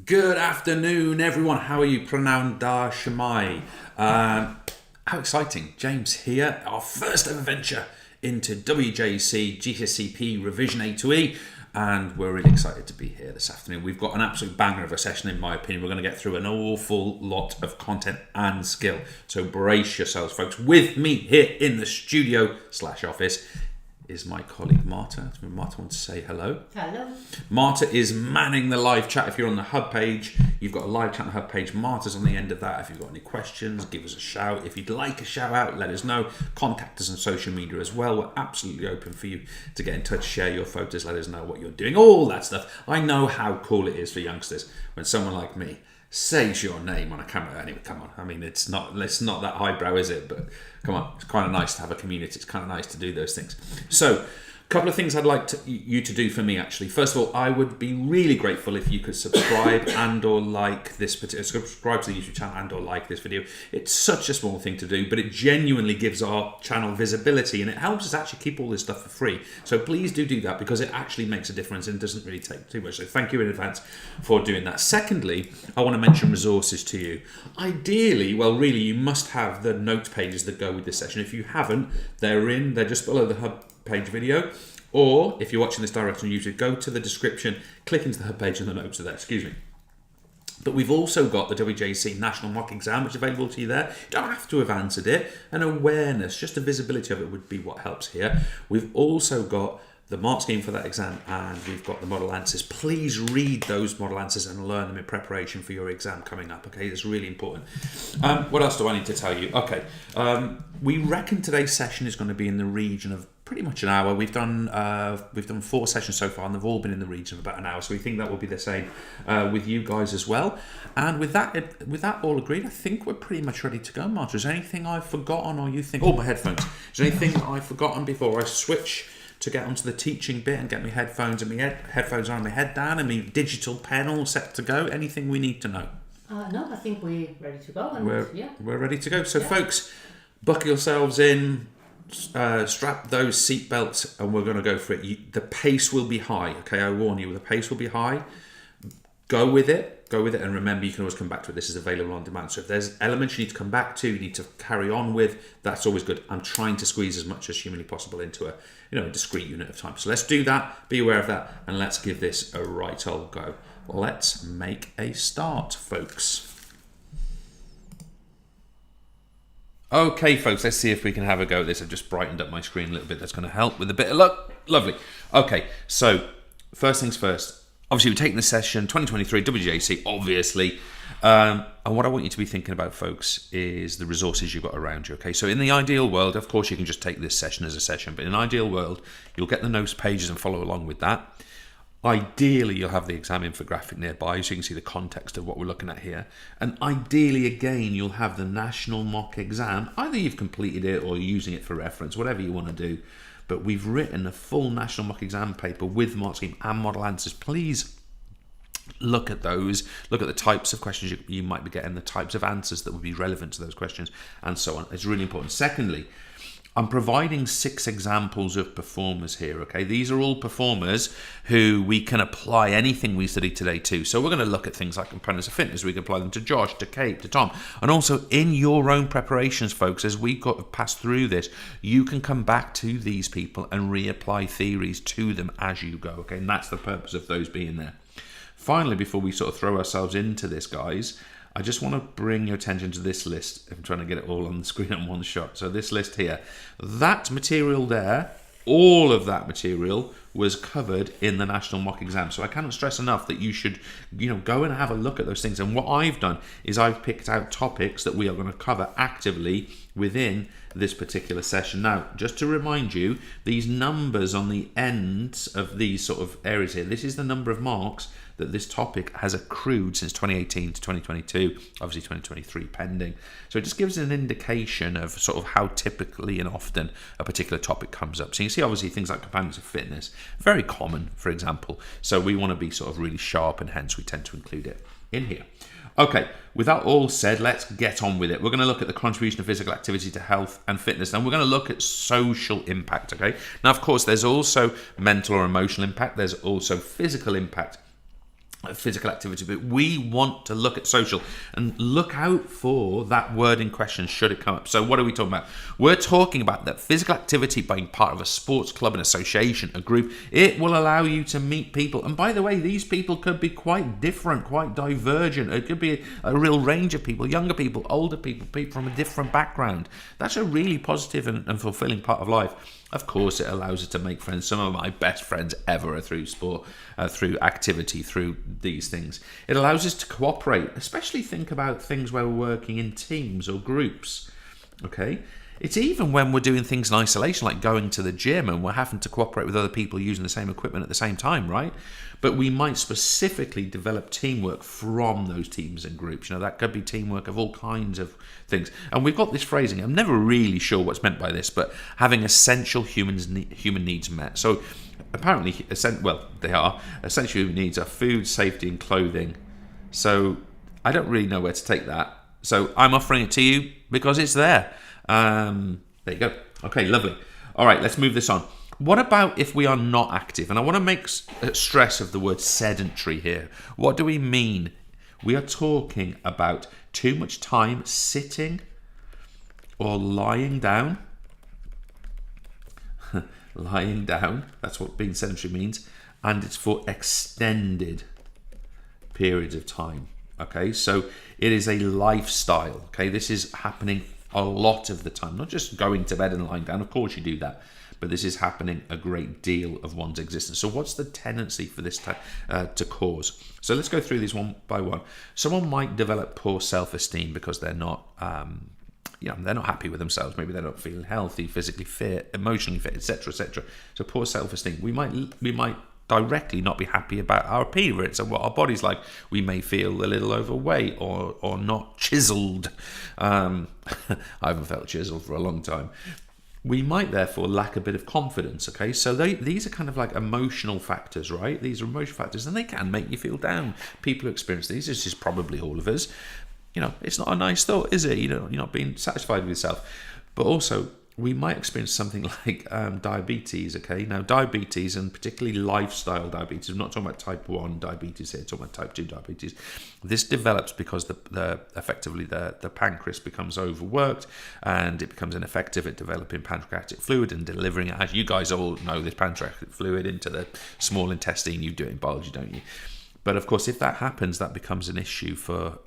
Good afternoon, everyone. How are you? Prananda Shamai. How exciting. James here. Our first ever venture into WJEC GCSE PE Revision A to E. And we're really excited to be here this afternoon. We've got an absolute banger of a session, in my opinion. We're going to get through an awful lot of content and skill. So brace yourselves, folks. With me here in the studio/office is my colleague Marta. Marta wants to say hello. Hello. Marta is manning the live chat. If you're on the hub page, you've got a live chat on the hub page. Marta's on the end of that. If you've got any questions, give us a shout. If you'd like a shout out, let us know. Contact us on social media as well. We're absolutely open for you to get in touch, share your photos, let us know what you're doing, all that stuff. I know how cool it is for youngsters when someone like me says your name on a camera. Anyway, come on. I mean, it's not that highbrow, is it? But come on, it's kind of nice to have a community. It's kind of nice to do those things. So, a couple of things I'd like you to do for me, actually. First of all, I would be really grateful if you could subscribe and or like this particular, subscribe to the YouTube channel and or like this video. It's such a small thing to do, but it genuinely gives our channel visibility and it helps us actually keep all this stuff for free. So please do that because it actually makes a difference and doesn't really take too much. So thank you in advance for doing that. Secondly, I want to mention resources to you. Ideally, well, really, you must have the notes pages that go with this session. If you haven't, they're just below the hub page video, or if you're watching this directly on YouTube, go to the description, click into the hub page and the notes are there, But we've also got the WJEC National Mock Exam, which is available to you there. You don't have to have answered it. An awareness, just a visibility of it would be what helps here. We've also got the mark scheme for that exam, and we've got the model answers. Please read those model answers and learn them in preparation for your exam coming up. Okay, it's really important. What else do I need to tell you? Okay, we reckon today's session is going to be in the region of pretty much an hour. We've done 4 sessions so far, and they've all been in the region of about an hour. So we think that will be the same with you guys as well. And with that all agreed, I think we're pretty much ready to go. Marta, is there anything I've forgotten, or you think? Oh, my headphones. Is there anything I've forgotten before I switch to get onto the teaching bit and get my headphones and headphones on, my head down, and my digital pen all set to go? Anything we need to know? No, I think we're ready to go. And we're ready to go. So, folks, buckle yourselves in, strap those seatbelts, and we're going to go for it. The pace will be high. Okay, I warn you, the pace will be high. Go with it, and remember, you can always come back to it. This is available on demand. So if there's elements you need to come back to, you need to carry on with, that's always good. I'm trying to squeeze as much as humanly possible into a discrete unit of time. So let's do that, be aware of that, and let's give this a right old go. Let's make a start, folks. Okay, folks, let's see if we can have a go at this. I've just brightened up my screen a little bit. That's going to help with a bit of luck. Lovely. Okay, so first things first. Obviously, we're taking this session, 2023, WJEC, obviously. And what I want you to be thinking about, folks, is the resources you've got around you, okay? So in the ideal world, of course, you can just take this session as a session. But in an ideal world, you'll get the notes pages and follow along with that. Ideally, you'll have the exam infographic nearby so you can see the context of what we're looking at here. And ideally, again, you'll have the national mock exam. Either you've completed it or you're using it for reference, whatever you want to do. But we've written a full national mock exam paper with mark scheme and model answers. Please look at those. Look at the types of questions you might be getting, the types of answers that would be relevant to those questions, and so on. It's really important. Secondly, I'm providing 6 examples of performers here, okay? These are all performers who we can apply anything we studied today to. So we're going to look at things like components of fitness. We can apply them to Josh, to Kate, to Tom. And also in your own preparations, folks, as we pass through this, you can come back to these people and reapply theories to them as you go, okay? And that's the purpose of those being there. Finally, before we sort of throw ourselves into this, guys, I just want to bring your attention to this list. I'm trying to get it all on the screen in one shot. So this list here, that material there, all of that material was covered in the national mock exam. So I cannot stress enough that you should, go and have a look at those things. And what I've done is I've picked out topics that we are going to cover actively within this particular session. Now, just to remind you, these numbers on the ends of these sort of areas here, this is the number of marks that this topic has accrued since 2018 to 2022, obviously 2023 pending. So it just gives an indication of sort of how typically and often a particular topic comes up. So you can see obviously things like components of fitness, very common, for example. So we want to be sort of really sharp, and hence we tend to include it in here. Okay, with that all said, let's get on with it. We're going to look at the contribution of physical activity to health and fitness, and we're going to look at social impact, okay? Now, of course, there's also mental or emotional impact. There's also physical impact. physical activity, but we want to look at social and look out for that word in question should it come up. So what are we talking about? We're talking about that physical activity being part of a sports club, an association, a group. It will allow you to meet people, and by the way, these people could be quite different, quite divergent. It could be a real range of people, younger people, older people, people from a different background. That's a really positive and fulfilling part of life. Of course, it allows us to make friends. Some of my best friends ever are through sport, through activity, through these things. It allows us to cooperate, especially think about things where we're working in teams or groups, okay? It's even when we're doing things in isolation, like going to the gym and we're having to cooperate with other people using the same equipment at the same time, right? But we might specifically develop teamwork from those teams and groups. You know, that could be teamwork of all kinds of things. And we've got this phrasing, I'm never really sure what's meant by this, but having essential human needs met. So apparently, they are. Essential human needs are food, safety, and clothing. So I don't really know where to take that. So I'm offering it to you because it's there. There you go. Okay, lovely. All right, let's move this on. What about if we are not active? And I want to make stress of the word sedentary here. What do we mean? We are talking about too much time sitting or lying down. Lying down, that's what being sedentary means. And it's for extended periods of time. Okay, so it is a lifestyle. Okay, this is happening a lot of the time, not just going to bed and lying down. Of course you do that, but this is happening a great deal of one's existence. So what's the tendency for this to cause? So let's go through these one by one. Someone might develop poor self-esteem because they're not they're not happy with themselves. Maybe they're not feeling healthy, physically fit, emotionally fit, etc., etc. So poor self-esteem. We might directly not be happy about our appearance and what our body's like. We may feel a little overweight or not chiseled. I haven't felt chiseled for a long time. We might therefore lack a bit of confidence. Okay, so these are kind of like emotional factors, right? These are emotional factors, and they can make you feel down. People who experience these, this is probably all of us. You know, it's not a nice thought, is it? You're not being satisfied with yourself. But also, we might experience something like diabetes, okay? Now, diabetes, and particularly lifestyle diabetes, I'm not talking about type 1 diabetes here, I'm talking about type 2 diabetes. This develops because effectively the pancreas becomes overworked and it becomes ineffective at developing pancreatic fluid and delivering it, as you guys all know, this pancreatic fluid into the small intestine. You do it in biology, don't you? But of course, if that happens, that becomes an issue for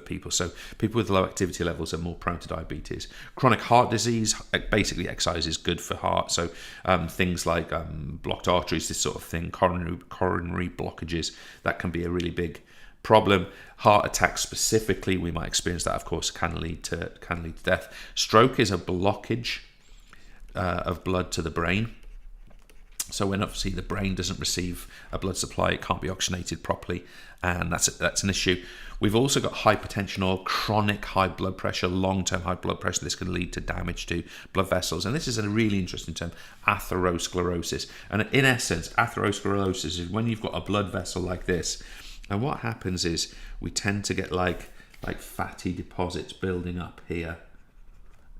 people. So people with low activity levels are more prone to diabetes. Chronic heart disease, basically exercise is good for heart. So things like blocked arteries, this sort of thing, coronary blockages, that can be a really big problem. Heart attacks specifically, we might experience that, of course, can lead to death. Stroke is a blockage of blood to the brain. So when obviously the brain doesn't receive a blood supply, it can't be oxygenated properly, and that's an issue. We've also got hypertension or chronic high blood pressure, long-term high blood pressure. This can lead to damage to blood vessels, and this is a really interesting term, atherosclerosis. And in essence, atherosclerosis is when you've got a blood vessel like this, and what happens is we tend to get like fatty deposits building up here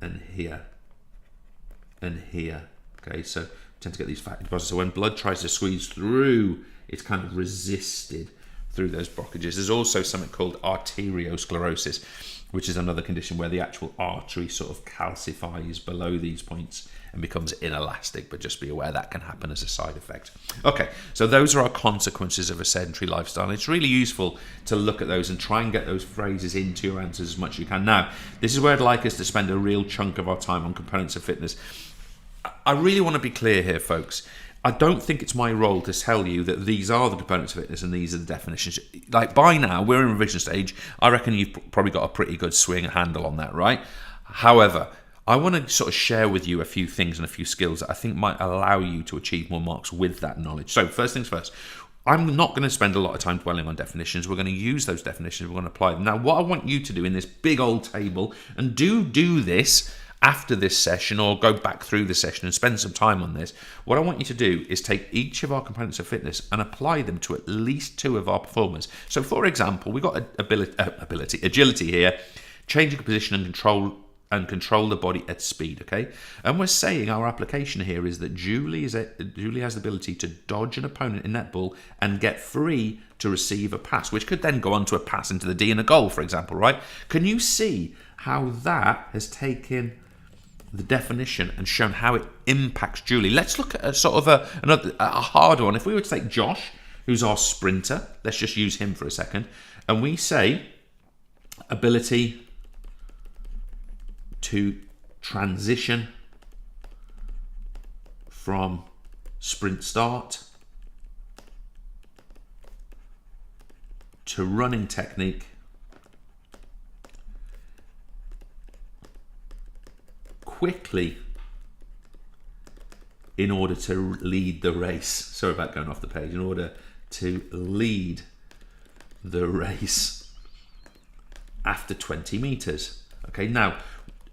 and here and here. Okay, so tend to get these fatty deposits. So when blood tries to squeeze through, it's kind of resisted through those blockages. There's also something called arteriosclerosis, which is another condition where the actual artery sort of calcifies below these points and becomes inelastic, but just be aware that can happen as a side effect. Okay, so those are our consequences of a sedentary lifestyle. And it's really useful to look at those and try and get those phrases into your answers as much as you can. Now, this is where I'd like us to spend a real chunk of our time on components of fitness. I really want to be clear here, folks. I don't think it's my role to tell you that these are the components of fitness and these are the definitions. Like, by now, we're in revision stage. I reckon you've probably got a pretty good swing and handle on that, right? However, I want to sort of share with you a few things and a few skills that I think might allow you to achieve more marks with that knowledge. So first things first, I'm not going to spend a lot of time dwelling on definitions. We're going to use those definitions. We're going to apply them. Now, what I want you to do in this big old table, and do this after this session or go back through the session and spend some time on this, what I want you to do is take each of our components of fitness and apply them to at least two of our performers. So for example, we've got agility here, changing position and control and control the body at speed, okay? And we're saying our application here is that Julie has the ability to dodge an opponent in netball and get free to receive a pass, which could then go on to a pass into the D and a goal, for example, right? Can you see how that has taken the definition and shown how it impacts Julie? Let's look at a sort of a hard one. If we were to take Josh, who's our sprinter, let's just use him for a second, and we say ability to transition from sprint start to running technique quickly in order to lead the race. Sorry about going off the page. In order to lead the race after 20 meters. Okay, now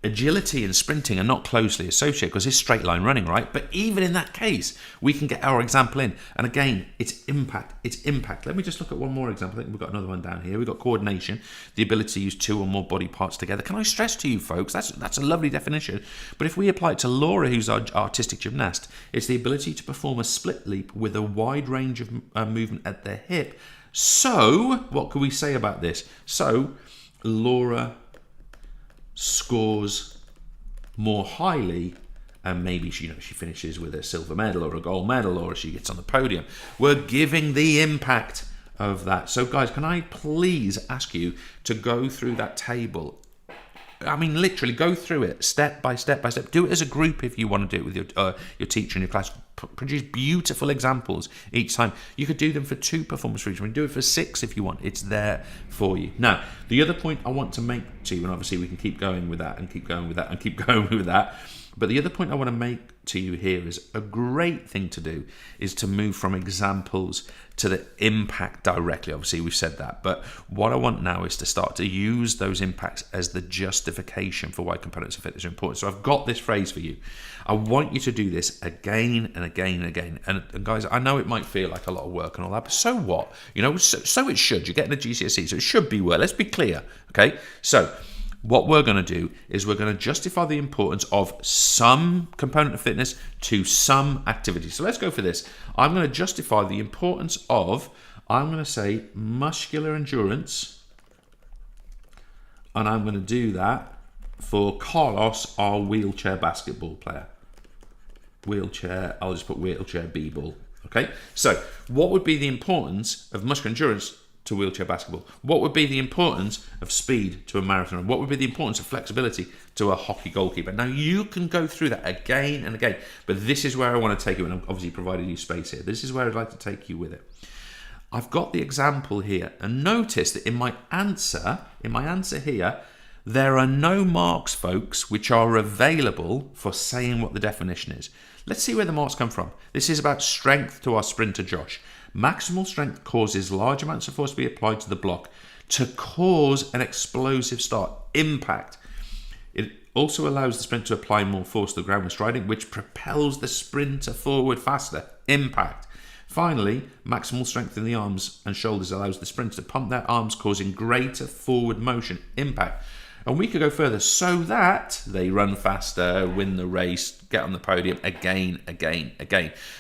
agility and sprinting are not closely associated because it's straight line running, right? But even in that case, we can get our example in. And again, it's impact. Let me just look at one more example. I think we've got another one down here. We've got coordination, the ability to use two or more body parts together. Can I stress to you folks, that's a lovely definition. But if we apply it to Laura, who's our artistic gymnast, it's the ability to perform a split leap with a wide range of movement at the hip. So, what can we say about this? So, Laura scores more highly, and maybe she finishes with a silver medal or a gold medal, or she gets on the podium. We're giving the impact of that. So guys, can I please ask you to go through that table? I mean, literally go through it step by step by step. Do it as a group if you want to do it with your teacher in your class. Produce beautiful examples each time. You could do them for 2 performance routines. You can do it for 6 if you want. It's there for you. Now, the other point I want to make to you, and obviously we can keep going with that and keep going with that and keep going with that, but the other point I want to make to you here is a great thing to do is to move from examples to the impact directly. Obviously, we've said that. But what I want now is to start to use those impacts as the justification for why components of fitness are important. So I've got this phrase for you. I want you to do this again and again and again. And guys, I know it might feel like a lot of work and all that, but so what? So it should. You're getting a GCSE, so it should be work. Let's be clear, okay? So what we're going to do is we're going to justify the importance of some component of fitness to some activity. So let's go for this. I'm going to justify the importance of, I'm going to say muscular endurance, and I'm going to do that for Carlos, our wheelchair basketball player. Wheelchair, I'll just put wheelchair b-ball. Okay, so what would be the importance of muscular endurance to wheelchair basketball? What would be the importance of speed to a marathon? What would be the importance of flexibility to a hockey goalkeeper? Now, you can go through that again and again, but this is where I want to take you, and I've obviously provided you space here. This is where I'd like to take you with it. I've got the example here, and notice that in my answer here, there are no marks, folks, which are available for saying what the definition is. Let's see where the marks come from. This is about strength to our sprinter, Josh. Maximal strength causes large amounts of force to be applied to the block to cause an explosive start. Impact. It also allows the sprinter to apply more force to the ground when striding, which propels the sprinter forward faster. Impact. Finally, maximal strength in the arms and shoulders allows the sprinter to pump their arms, causing greater forward motion. Impact. And we could go further, so that they run faster, win the race, get on the podium again.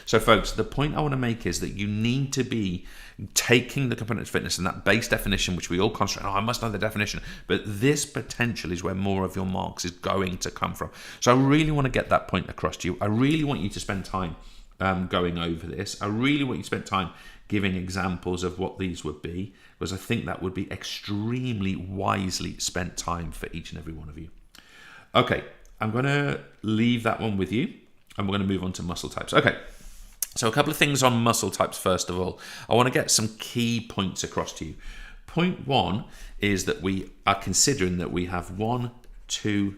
So folks, the point I want to make is that you need to be taking the component of fitness and that base definition, which we all concentrate on. I must know the definition, but this potential is where more of your marks is going to come from. So I really want to get that point across to you. I really want you to spend time going over this. I really want you to spend time giving examples of what these would be, because I think that would be extremely wisely spent time for each and every one of you. Okay, I'm going to leave that one with you, and we're going to move on to muscle types. Okay, so a couple of things on muscle types first of all. I want to get some key points across to you. Point 1 is that we are considering that we have 1, 2,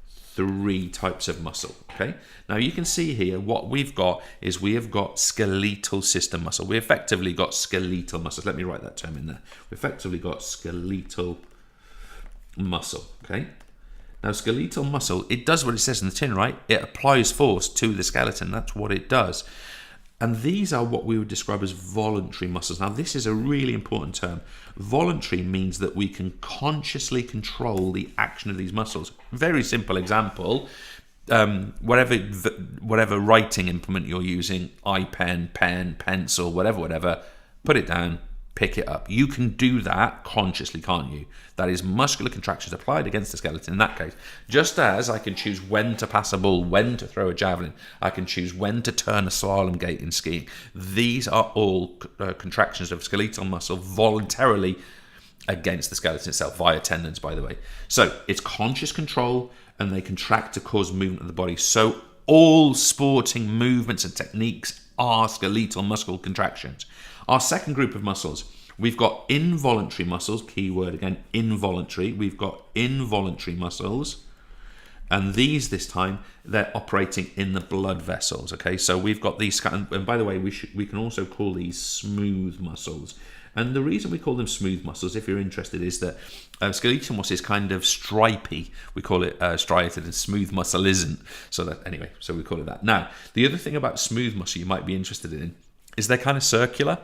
3 types of muscle. Okay, now you can see here what we've got is we have got skeletal system muscle. We effectively got skeletal muscles. Let me write that term in there. We effectively got skeletal muscle. Okay, now skeletal muscle, it does what it says in the tin, right? It applies force to the skeleton. That's what it does. And these are what we would describe as voluntary muscles. Now, this is a really important term. Voluntary means that we can consciously control the action of these muscles. Very simple example, whatever writing implement you're using, iPen, pen, pencil, whatever, put it down, pick it up. You can do that consciously, can't you? That is muscular contractions applied against the skeleton in that case. Just as I can choose when to pass a ball, when to throw a javelin, I can choose when to turn a slalom gate in skiing. These are all contractions of skeletal muscle voluntarily against the skeleton itself, via tendons, by the way. So it's conscious control, and they contract to cause movement of the body. So all sporting movements and techniques are skeletal muscle contractions. Our second group of muscles, we've got involuntary muscles, keyword again, involuntary. We've got involuntary muscles, and these this time, they're operating in the blood vessels, okay? So we've got these, and by the way, we can also call these smooth muscles. And the reason we call them smooth muscles, if you're interested, is that skeletal muscle is kind of stripy. We call it striated, and smooth muscle isn't. So we call it that. Now, the other thing about smooth muscle you might be interested in is they're kind of circular.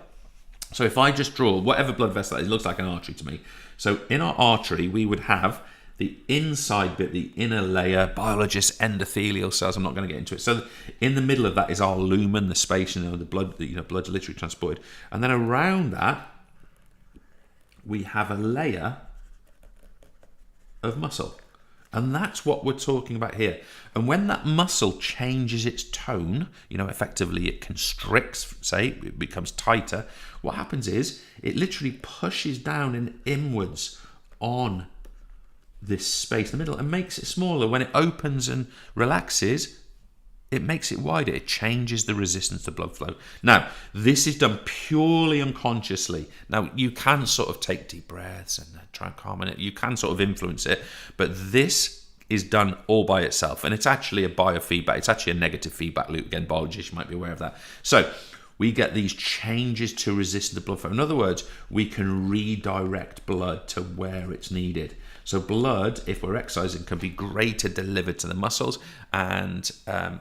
So if I just draw whatever blood vessel that is, it looks like an artery to me. So in our artery, we would have the inside bit, the inner layer, biologists, endothelial cells. I'm not going to get into it. So in the middle of that is our lumen, the space, the blood, blood's literally transported. And then around that, we have a layer of muscle. And that's what we're talking about here. And when that muscle changes its tone, effectively it constricts, say, it becomes tighter, what happens is it literally pushes down and inwards on this space in the middle and makes it smaller. When it opens and relaxes, it makes it wider. It changes the resistance to blood flow. Now, this is done purely unconsciously. Now, you can sort of take deep breaths and try and calm it. You can sort of influence it, but this is done all by itself, and it's actually a biofeedback. It's actually a negative feedback loop. Again, biologists, you might be aware of that. So we get these changes to resistance to blood flow. In other words, we can redirect blood to where it's needed. So blood, if we're exercising, can be greater delivered to the muscles, and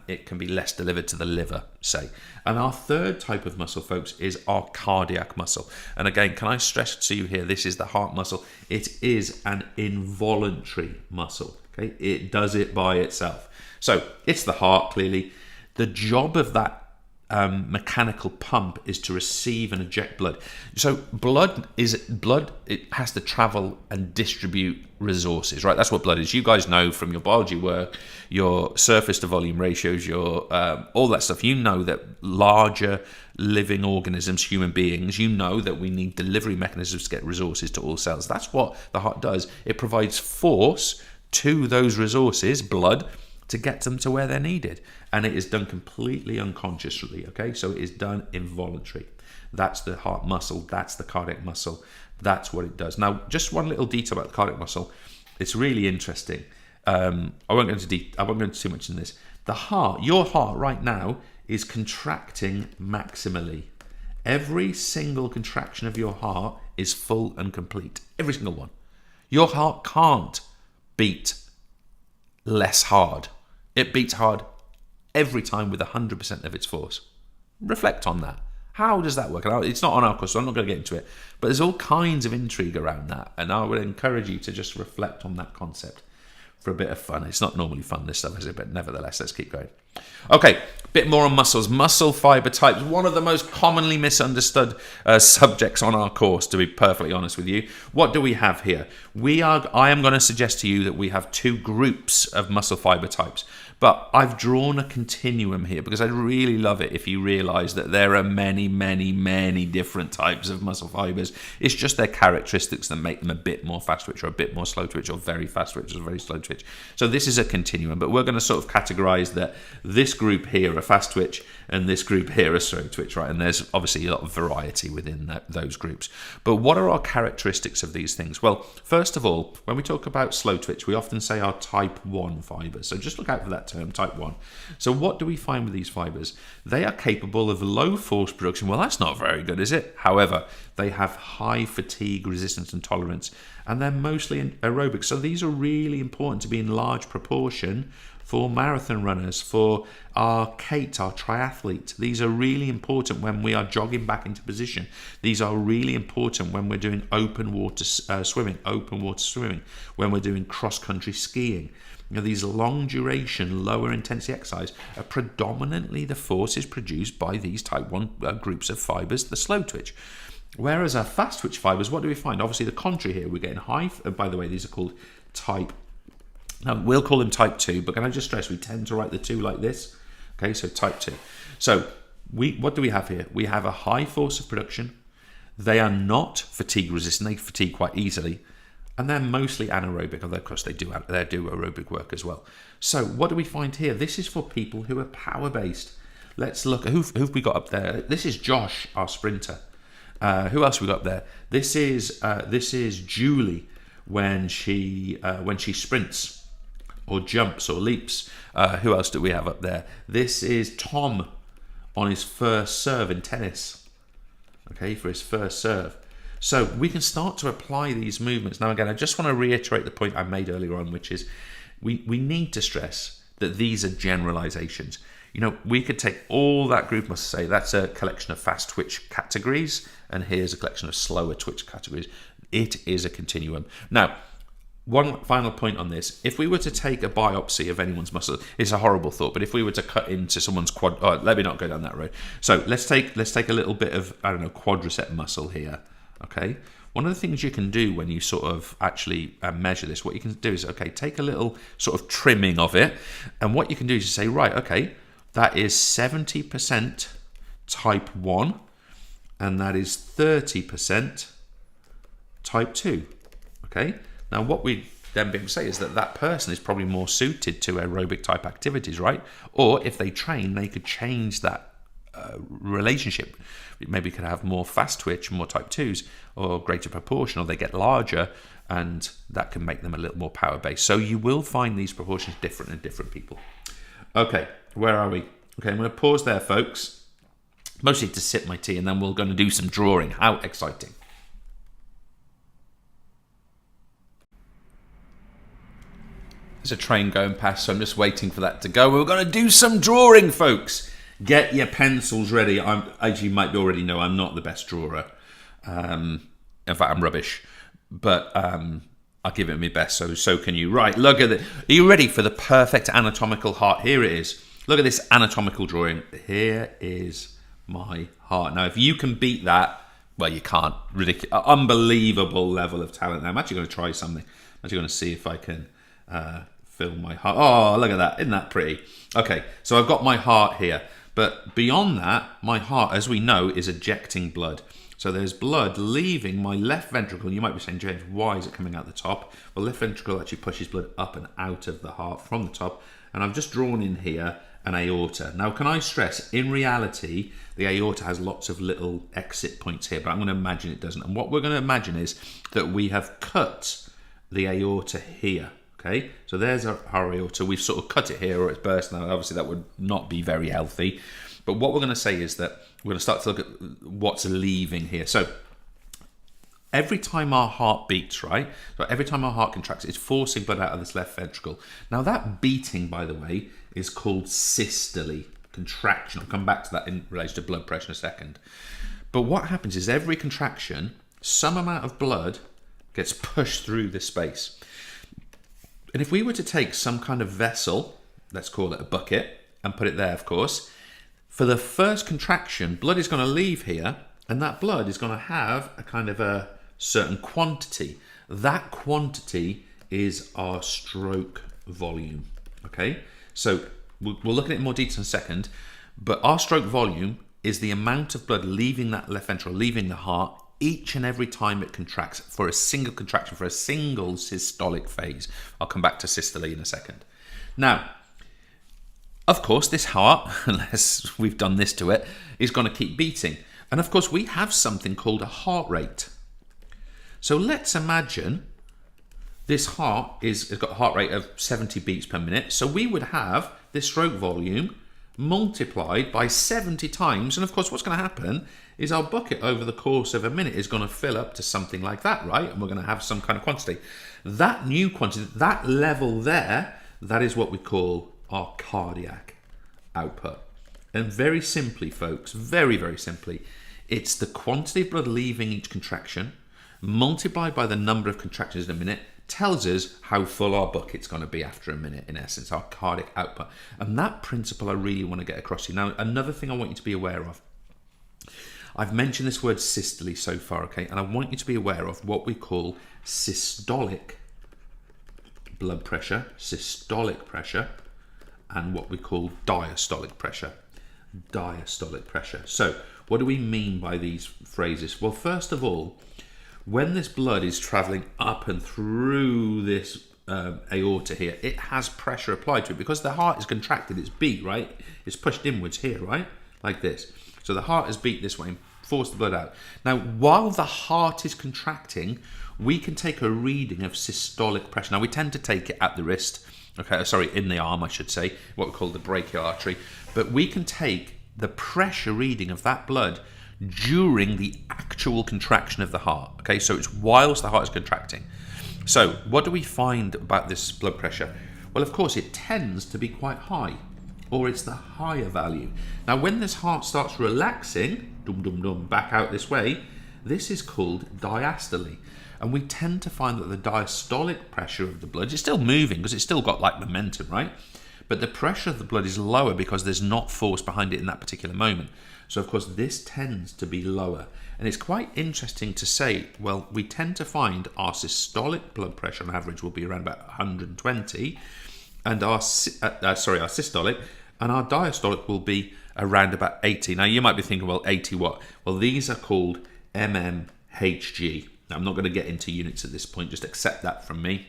it can be less delivered to the liver, say. And our third type of muscle, folks, is our cardiac muscle. And again, can I stress to you here, this is the heart muscle. It is an involuntary muscle, okay? It does it by itself. So it's the heart, clearly. The job of that mechanical pump is to receive and eject blood. So blood, it has to travel and distribute resources, right? That's what blood is. You guys know from your biology work, your surface to volume ratios, your all that stuff. You know that larger living organisms, human beings, you know that we need delivery mechanisms to get resources to all cells. That's what the heart does. It provides force to those resources, blood, to get them to where they're needed. And it is done completely unconsciously, okay? So it is done involuntary. That's the heart muscle. That's the cardiac muscle. That's what it does. Now, just one little detail about the cardiac muscle. It's really interesting. I won't go into too much in this. The heart, your heart right now, is contracting maximally. Every single contraction of your heart is full and complete. Every single one. Your heart can't beat less hard. It beats hard every time with 100% of its force. Reflect on that. How does that work? It's not on our course, so I'm not going to get into it. But there's all kinds of intrigue around that, and I would encourage you to just reflect on that concept for a bit of fun. It's not normally fun, this stuff, is it? But nevertheless, let's keep going. Okay, bit more on muscles. Muscle fibre types, one of the most commonly misunderstood subjects on our course, to be perfectly honest with you. What do we have here? I am going to suggest to you that we have two groups of muscle fibre types. But I've drawn a continuum here because I'd really love it if you realise that there are many, many, many different types of muscle fibres. It's just their characteristics that make them a bit more fast twitch or a bit more slow twitch or very fast twitch or very slow twitch. So this is a continuum, but we're going to sort of categorise that this group here are fast twitch and this group here are slow twitch, right? And there's obviously a lot of variety within those groups. But what are our characteristics of these things? Well, first of all, when we talk about slow twitch, we often say our type 1 fibres. So just look out for that term, type 1. So what do we find with these fibres? They are capable of low force production. Well, that's not very good, is it? However, they have high fatigue resistance and tolerance, and they're mostly aerobic. So these are really important to be in large proportion for marathon runners, for our Kate, our triathlete. These are really important when we are jogging back into position. These are really important when we're doing open water swimming, when we're doing cross-country skiing. These long duration, lower intensity exercise are predominantly the forces produced by these type 1 groups of fibres, the slow twitch. Whereas our fast twitch fibres, what do we find? Obviously the contrary here, we're getting high, by the way, these are called type, now we'll call them type 2, but can I just stress, we tend to write the 2 like this, okay, so type 2. So what do we have here? We have a high force of production, they are not fatigue resistant, they fatigue quite easily, and they're mostly anaerobic, although of course they do aerobic work as well. So what do we find here? This is for people who are power-based. Let's look at who've we got up there. This is Josh, our sprinter. Who else we got there? This is Julie when she sprints or jumps or leaps. Who else do we have up there? This is Tom on his first serve in tennis. Okay, for his first serve. So we can start to apply these movements. Now again, I just want to reiterate the point I made earlier on, which is we need to stress that these are generalizations. We could take all that group, must say, that's a collection of fast twitch categories, and here's a collection of slower twitch categories. It is a continuum. Now, one final point on this. If we were to take a biopsy of anyone's muscle, it's a horrible thought, but if we were to cut into someone's let me not go down that road. So let's take a little bit of, quadricep muscle here, okay? One of the things you can do when you sort of actually measure this, what you can do is, okay, take a little sort of trimming of it, and what you can do is say, right, okay, that is 70% type 1, and that is 30% type 2, okay? Now, what we then be able to say is that person is probably more suited to aerobic type activities, right? Or if they train, they could change that relationship. Maybe could have more fast twitch, more type 2s, or greater proportion, or they get larger, and that can make them a little more power-based. So you will find these proportions different in different people. Okay, where are we? Okay, I'm going to pause there, folks. Mostly to sip my tea, and then we're going to do some drawing. How exciting. There's a train going past, so I'm just waiting for that to go. We're going to do some drawing, folks. Get your pencils ready. As you might already know, I'm not the best drawer. In fact, I'm rubbish. But I'll give it my best, so can you. Right, look at it. Are you ready for the perfect anatomical heart? Here it is. Look at this anatomical drawing. Here is my heart. Now, if you can beat that, well, you can't. Ridiculous, unbelievable level of talent. Now, I'm actually going to try something. I'm actually going to see if I can fill my heart. Oh, look at that. Isn't that pretty? Okay, so I've got my heart here. But beyond that, my heart, as we know, is ejecting blood. So there's blood leaving my left ventricle. You might be saying, James, why is it coming out the top? Well, left ventricle actually pushes blood up and out of the heart from the top. And I've just drawn in here an aorta. Now, can I stress, in reality, the aorta has lots of little exit points here, but I'm going to imagine it doesn't. And what we're going to imagine is that we have cut the aorta here. Okay, so there's our aorta. We've sort of cut it here, or it's burst. Now, obviously, that would not be very healthy. But what we're going to say is that we're going to start to look at what's leaving here. So every time our heart beats, right? So every time our heart contracts, it's forcing blood out of this left ventricle. Now, that beating, by the way, is called systole, contraction. I'll come back to that in relation to blood pressure in a second. But what happens is every contraction, some amount of blood gets pushed through this space. And if we were to take some kind of vessel, let's call it a bucket, and put it there, of course, for the first contraction, blood is going to leave here, and that blood is going to have a kind of a certain quantity. That quantity is our stroke volume, okay? So we'll look at it in more detail in a second, but our stroke volume is the amount of blood leaving that left ventricle, leaving the heart, each and every time it contracts, for a single contraction, for a single systolic phase. I'll come back to systole in a second. Now, of course, this heart, unless we've done this to it, is going to keep beating. And of course, we have something called a heart rate. So let's imagine this heart has got a heart rate of 70 beats per minute. So we would have this stroke volume multiplied by 70 times. And of course, what's going to happen is our bucket over the course of a minute is going to fill up to something like that, right? And we're going to have some kind of quantity. That new quantity, that level there, that is what we call our cardiac output. And very simply, folks, very, very simply, it's the quantity of blood leaving each contraction multiplied by the number of contractions in a minute tells us how full our bucket's going to be after a minute, in essence, our cardiac output. And that principle I really want to get across to you. Now, another thing I want you to be aware of. I've mentioned this word systole so far, okay? And I want you to be aware of what we call systolic blood pressure, systolic pressure, and what we call diastolic pressure. Diastolic pressure. So, what do we mean by these phrases? Well, first of all, when this blood is traveling up and through this aorta here, it has pressure applied to it because the heart is contracted. It's beat, right? It's pushed inwards here, right? Like this. So the heart is beat this way and force the blood out. Now, while the heart is contracting, we can take a reading of systolic pressure. Now, we tend to take it at the wrist, okay, sorry, in the arm, I should say, what we call the brachial artery. But we can take the pressure reading of that blood during the actual contraction of the heart. Okay, so it's whilst the heart is contracting. So what do we find about this blood pressure? Well, of course, it tends to be quite high, or it's the higher value. Now, when this heart starts relaxing, dum dum dum, back out this way, this is called diastole. And we tend to find that the diastolic pressure of the blood is still moving because it's still got like momentum, right? But the pressure of the blood is lower because there's not force behind it in that particular moment. So, of course, this tends to be lower. And it's quite interesting to say, well, we tend to find our systolic blood pressure on average will be around about 120, and our systolic, and our diastolic will be around about 80. Now, you might be thinking, well, 80 what? Well, these are called mmHg. Now, I'm not going to get into units at this point, just accept that from me.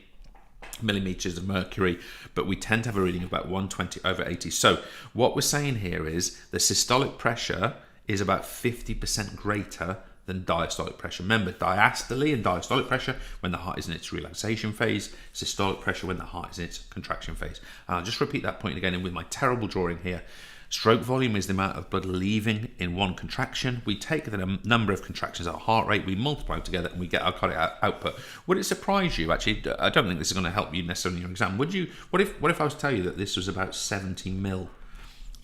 Millimeters of mercury, but we tend to have a reading of about 120/80. So what we're saying here is the systolic pressure is about 50% greater than diastolic pressure. Remember, diastole and diastolic pressure when the heart is in its relaxation phase, systolic pressure when the heart is in its contraction phase. And I'll just repeat that point again, and with my terrible drawing here. Stroke volume is the amount of blood leaving in one contraction. We take the number of contractions, our heart rate, we multiply them together, and we get our cardiac output. Would it surprise you? Actually, I don't think this is going to help you necessarily in your exam. Would you? What if I was to tell you that this was about 70 mil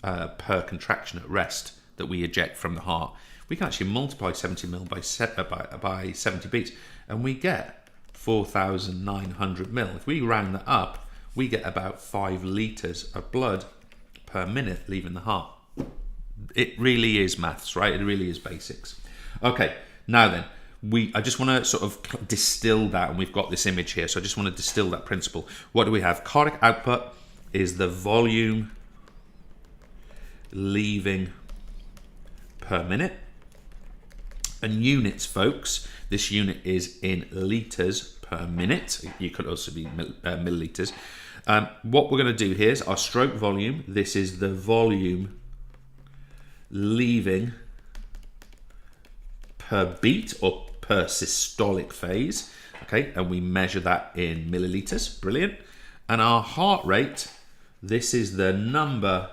per contraction at rest that we eject from the heart? We can actually multiply 70 mil by 70 beats, and we get 4,900 mil. If we round that up, we get about 5 litres of blood per minute leaving the heart. It really is maths, right? It really is basics. Okay, now then, I just want to sort of distill that, and we've got this image here, so I just want to distill that principle. What do we have? Cardiac output is the volume leaving per minute. And units, folks, this unit is in litres per minute. You could also be millilitres. What we're going to do here is our stroke volume. This is the volume leaving per beat or per systolic phase. Okay, and we measure that in millilitres. Brilliant. And our heart rate, this is the number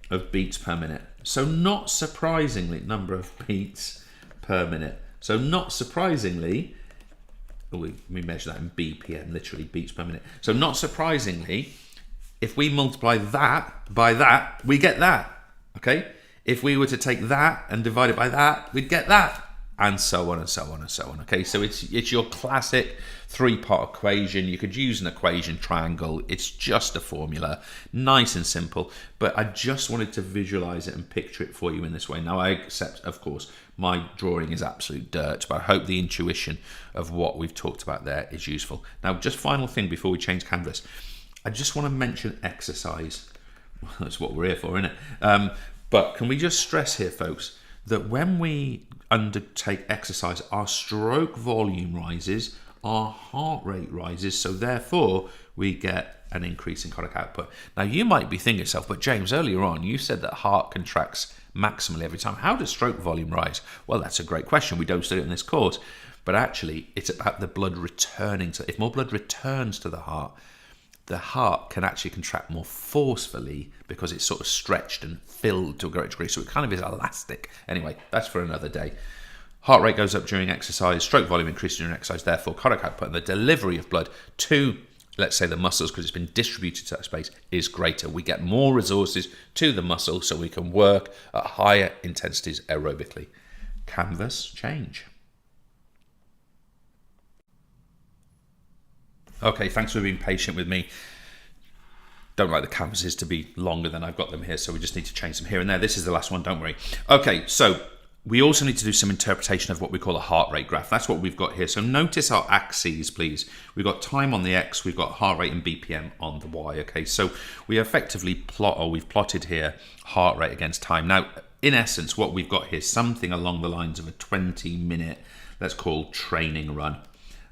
of beats per minute. So not surprisingly, number of beats per minute. So not surprisingly, we measure that in BPM, literally beats per minute. So not surprisingly, if we multiply that by that, we get that, okay? If we were to take that and divide it by that, we'd get that, and so on and so on and so on, okay? So it's your classic 3-part equation. You could use an equation triangle. It's just a formula, nice and simple, but I just wanted to visualize it and picture it for you in this way. Now, I accept, of course, my drawing is absolute dirt, but I hope the intuition of what we've talked about there is useful. Now, just final thing before we change canvas, I just want to mention exercise. Well, that's what we're here for, isn't it? But can we just stress here, folks, that when we undertake exercise, our stroke volume rises, our heart rate rises, so therefore we get an increase in cardiac output. Now, you might be thinking to yourself, but James, earlier on, you said that heart contracts maximally every time. How does stroke volume rise? Well, that's a great question. We don't study it in this course. But actually, it's about the blood returning to... If more blood returns to the heart can actually contract more forcefully because it's sort of stretched and filled to a great degree. So it kind of is elastic. Anyway, that's for another day. Heart rate goes up during exercise, stroke volume increases during exercise, therefore cardiac output and the delivery of blood to let's say the muscles, because it's been distributed to that space, is greater. We get more resources to the muscle so we can work at higher intensities aerobically. Canvas change. Okay, thanks for being patient with me. Don't like the canvases to be longer than I've got them here, so we just need to change them here and there. This is the last one, don't worry. Okay, so we also need to do some interpretation of what we call a heart rate graph. That's what we've got here. So notice our axes, please. We've got time on the X, we've got heart rate and BPM on the Y. Okay, so we effectively we've plotted here heart rate against time. Now, in essence, what we've got here is something along the lines of a 20-minute, let's call training run.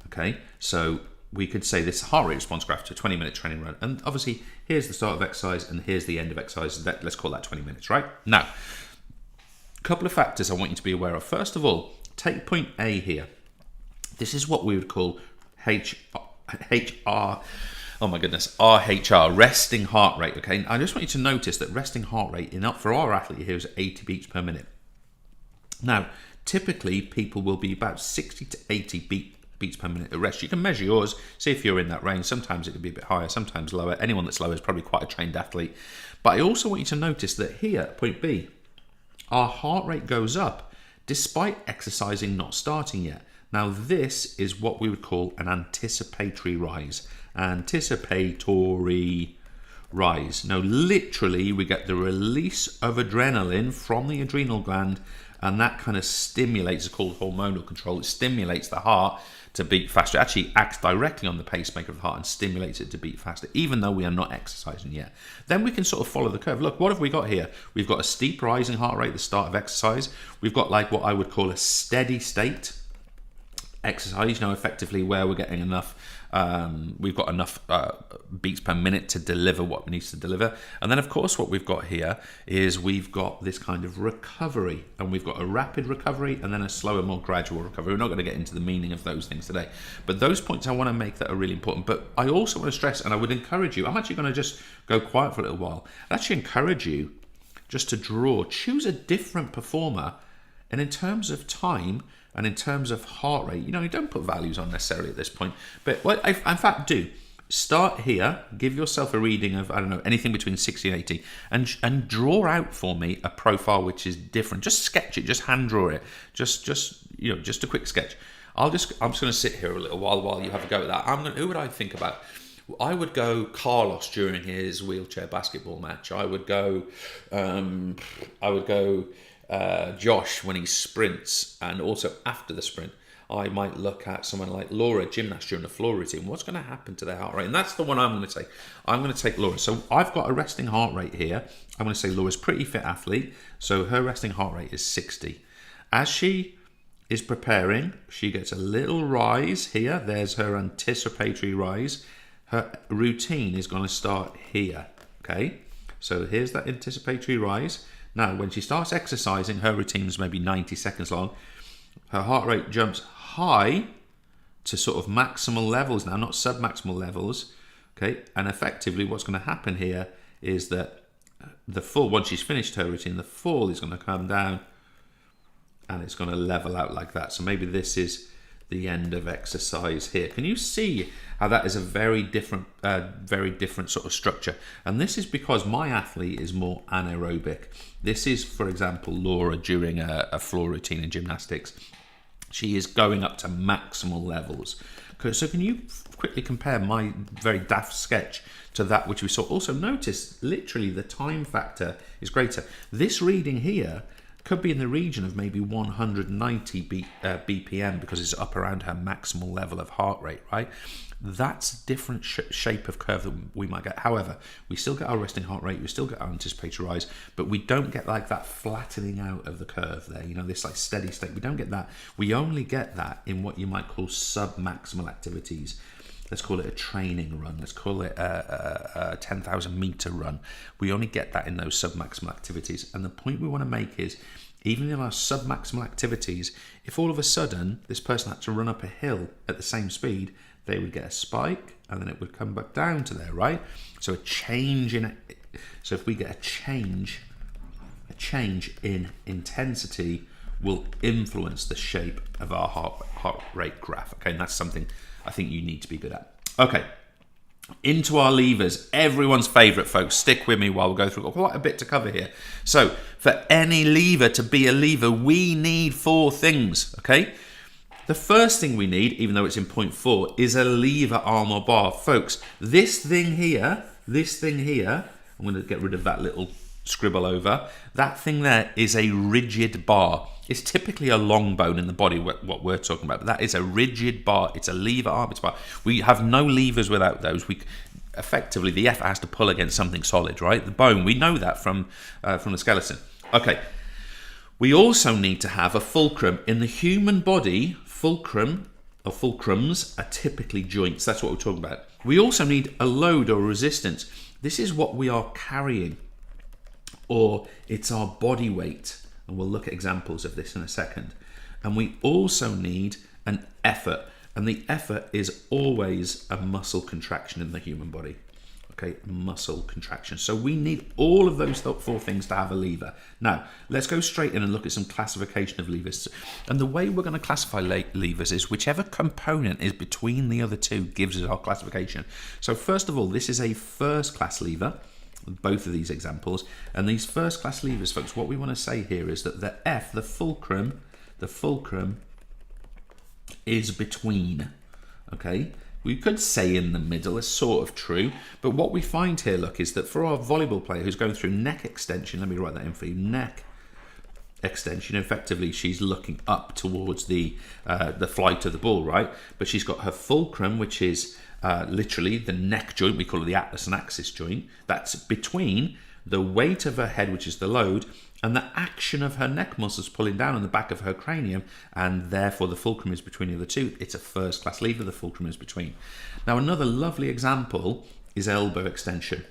Okay, so we could say this heart rate response graph to a 20-minute training run. And obviously, here's the start of exercise and here's the end of exercise. Let's call that 20 minutes, right? Now, a couple of factors I want you to be aware of. First of all, take point A here. This is what we would call RHR, resting heart rate, okay? I just want you to notice that resting heart rate for our athlete here is 80 beats per minute. Now, typically, people will be about 60 to 80 beats per minute at rest. You can measure yours, see if you're in that range. Sometimes it can be a bit higher, sometimes lower. Anyone that's lower is probably quite a trained athlete. But I also want you to notice that here, point B, our heart rate goes up despite exercising not starting yet. Now, this is what we would call an anticipatory rise. Anticipatory rise. Now, literally, we get the release of adrenaline from the adrenal gland, and that kind of stimulates, it's called hormonal control. It stimulates the heart to beat faster. It actually acts directly on the pacemaker of the heart and stimulates it to beat faster, even though we are not exercising yet. Then we can sort of follow the curve. Look, what have we got here? We've got a steep rising heart rate at the start of exercise. We've got like what I would call a steady state exercise, effectively where we're getting enough, we've got enough beats per minute to deliver what it needs to deliver. And then, of course, what we've got here is we've got this kind of recovery, and we've got a rapid recovery and then a slower, more gradual recovery. We're not going to get into the meaning of those things today, but those points I want to make that are really important. But I also want to stress, and I would encourage you, I'm actually going to just go quiet for a little while. I'd actually encourage you just to choose a different performer, and in terms of time, and in terms of heart rate, you don't put values on necessarily at this point. But in fact, do. Start here, give yourself a reading of, anything between 60 and 80, and draw out for me a profile which is different. Just sketch it, just hand draw it. Just a quick sketch. I'm just going to sit here a little while you have a go at that. Who would I think about? I would go Carlos during his wheelchair basketball match. I would go Josh when he sprints, and also after the sprint. I might look at someone like Laura, gymnast during the floor routine. What's going to happen to their heart rate? And that's the one I'm going to take. I'm going to take Laura. So I've got a resting heart rate here. I'm going to say Laura's a pretty fit athlete. So her resting heart rate is 60. As she is preparing, she gets a little rise here. There's her anticipatory rise. Her routine is going to start here. Okay. So here's that anticipatory rise. Now, when she starts exercising, her routine is maybe 90 seconds long. Her heart rate jumps high to sort of maximal levels now, not sub-maximal levels. Okay, and effectively what's going to happen here is that once she's finished her routine, the fall is going to come down and it's going to level out like that. So maybe this is the end of exercise here. Can you see how that is a very different sort of structure? And this is because my athlete is more anaerobic. This is, for example, Laura during a floor routine in gymnastics. She is going up to maximal levels. So can you quickly compare my very daft sketch to that which we saw? Also notice, literally, the time factor is greater. This reading here could be in the region of maybe 190 BPM because it's up around her maximal level of heart rate, right? That's a different shape of curve that we might get. However, we still get our resting heart rate, we still get our anticipatory rise, but we don't get like that flattening out of the curve there, this like steady state. We don't get that. We only get that in what you might call sub-maximal activities. Let's call it a training run. Let's call it a 10,000 meter run. We only get that in those sub-maximal activities. And the point we want to make is, even in our sub-maximal activities, if all of a sudden this person had to run up a hill at the same speed, they would get a spike and then it would come back down to there, right? So if we get a change in intensity will influence the shape of our heart rate graph. Okay, and that's something I think you need to be good at. Okay, Into our levers, everyone's favourite, folks. Stick with me while we go through. We've got quite a bit to cover here. So, for any lever to be a lever, we need 4 things, okay? The first thing we need, even though it's in point 4, is a lever arm or bar. Folks, this thing here, I'm going to get rid of that little scribble over. That thing there is a rigid bar. It's typically a long bone in the body, what we're talking about, but that is a rigid bar. It's a lever arm, it's a bar. We have no levers without those. Effectively, the effort has to pull against something solid, right? The bone, we know that from the skeleton. Okay. We also need to have a fulcrum. In the human body, fulcrum or fulcrums are typically joints. That's what we're talking about. We also need a load or resistance. This is what we are carrying, or it's our body weight. And we'll look at examples of this in a second. And we also need an effort. And the effort is always a muscle contraction in the human body. Okay, muscle contraction. So we need all of those 4 things to have a lever. Now, let's go straight in and look at some classification of levers. And the way we're going to classify levers is whichever component is between the other 2 gives us our classification. So first of all, this is a first class lever. Both of these examples, and these first class levers, folks, what we want to say here is that the fulcrum is between. Okay, we could say in the middle, is sort of true, but what we find here, look, is that for our volleyball player who's going through neck extension, let me write that in for you, neck extension, effectively she's looking up towards the flight of the ball, right? But she's got her fulcrum, which is literally the neck joint, we call it the atlas and axis joint, that's between the weight of her head, which is the load, and the action of her neck muscles pulling down on the back of her cranium, and therefore the fulcrum is between the other 2. It's a first class lever, the fulcrum is between. Now another lovely example is elbow extension.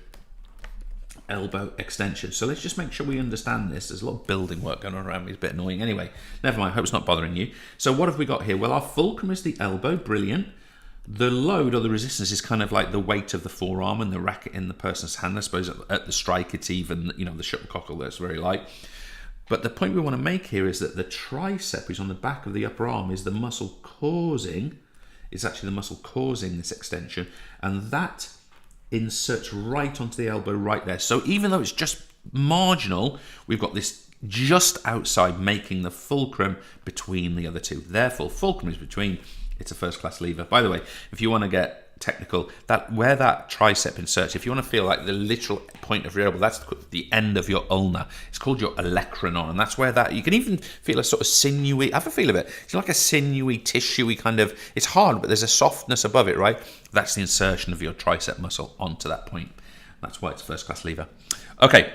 Elbow extension. So let's just make sure we understand this. There's a lot of building work going on around me. It's a bit annoying. Anyway, never mind. Hope it's not bothering you. So what have we got here? Well, our fulcrum is the elbow. Brilliant. The load or the resistance is kind of like the weight of the forearm and the racket in the person's hand. I suppose at the strike, it's even, the shuttlecock, that's very light. But the point we want to make here is that the tricep, which is on the back of the upper arm, is the muscle causing, it's actually the muscle causing this extension. And that inserts right onto the elbow right there. So even though it's just marginal, we've got this just outside, making the fulcrum between the other 2. Therefore, fulcrum is between. It's a first class lever. By the way, if you want to get technical, that where that tricep inserts, if you want to feel like the literal point of your elbow, that's the end of your ulna. It's called your olecranon, and that's where that, you can even feel a sort of sinewy, have a feel of it. It's like a sinewy, tissuey kind of, it's hard, but there's a softness above it, right? That's the insertion of your tricep muscle onto that point. That's why it's first class lever. Okay,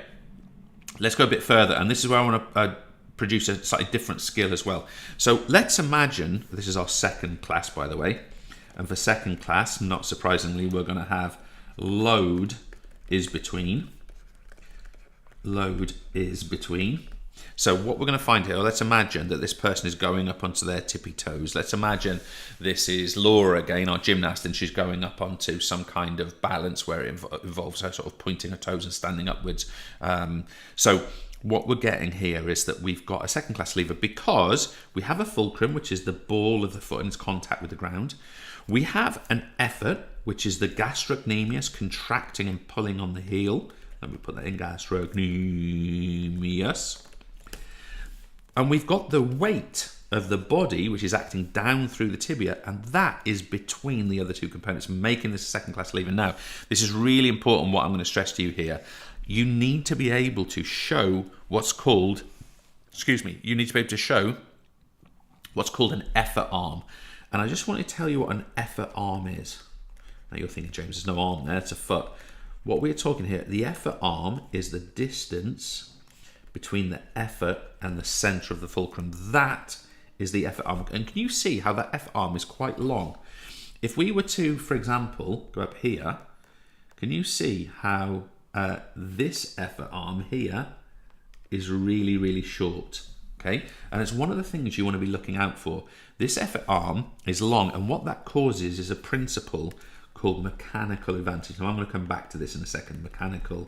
let's go a bit further, and this is where I want to produce a slightly different skill as well. So let's imagine, this is our second class, by the way, and for second class, not surprisingly, we're going to have load is between. Load is between. So what we're going to find here, let's imagine that this person is going up onto their tippy toes. Let's imagine this is Laura again, our gymnast, and she's going up onto some kind of balance where it involves her sort of pointing her toes and standing upwards. So what we're getting here is that we've got a second class lever because we have a fulcrum, which is the ball of the foot and its contact with the ground. We have an effort, which is the gastrocnemius, contracting and pulling on the heel. Let me put that in, gastrocnemius. And we've got the weight of the body, which is acting down through the tibia, and that is between the other 2 components, making this a second class lever. Now, this is really important, what I'm going to stress to you here. You need to be able to show what's called, you need to be able to show what's called an effort arm. And I just want to tell you what an effort arm is. Now you're thinking, James, there's no arm there, it's a foot. What we're talking here, the effort arm is the distance between the effort and the center of the fulcrum. That is the effort arm. And can you see how that effort arm is quite long? If we were to, for example, go up here, can you see how this effort arm here is really, really short? Okay, and it's one of the things you want to be looking out for. This effort arm is long, and what that causes is a principle called mechanical advantage. Now I'm going to come back to this in a second, mechanical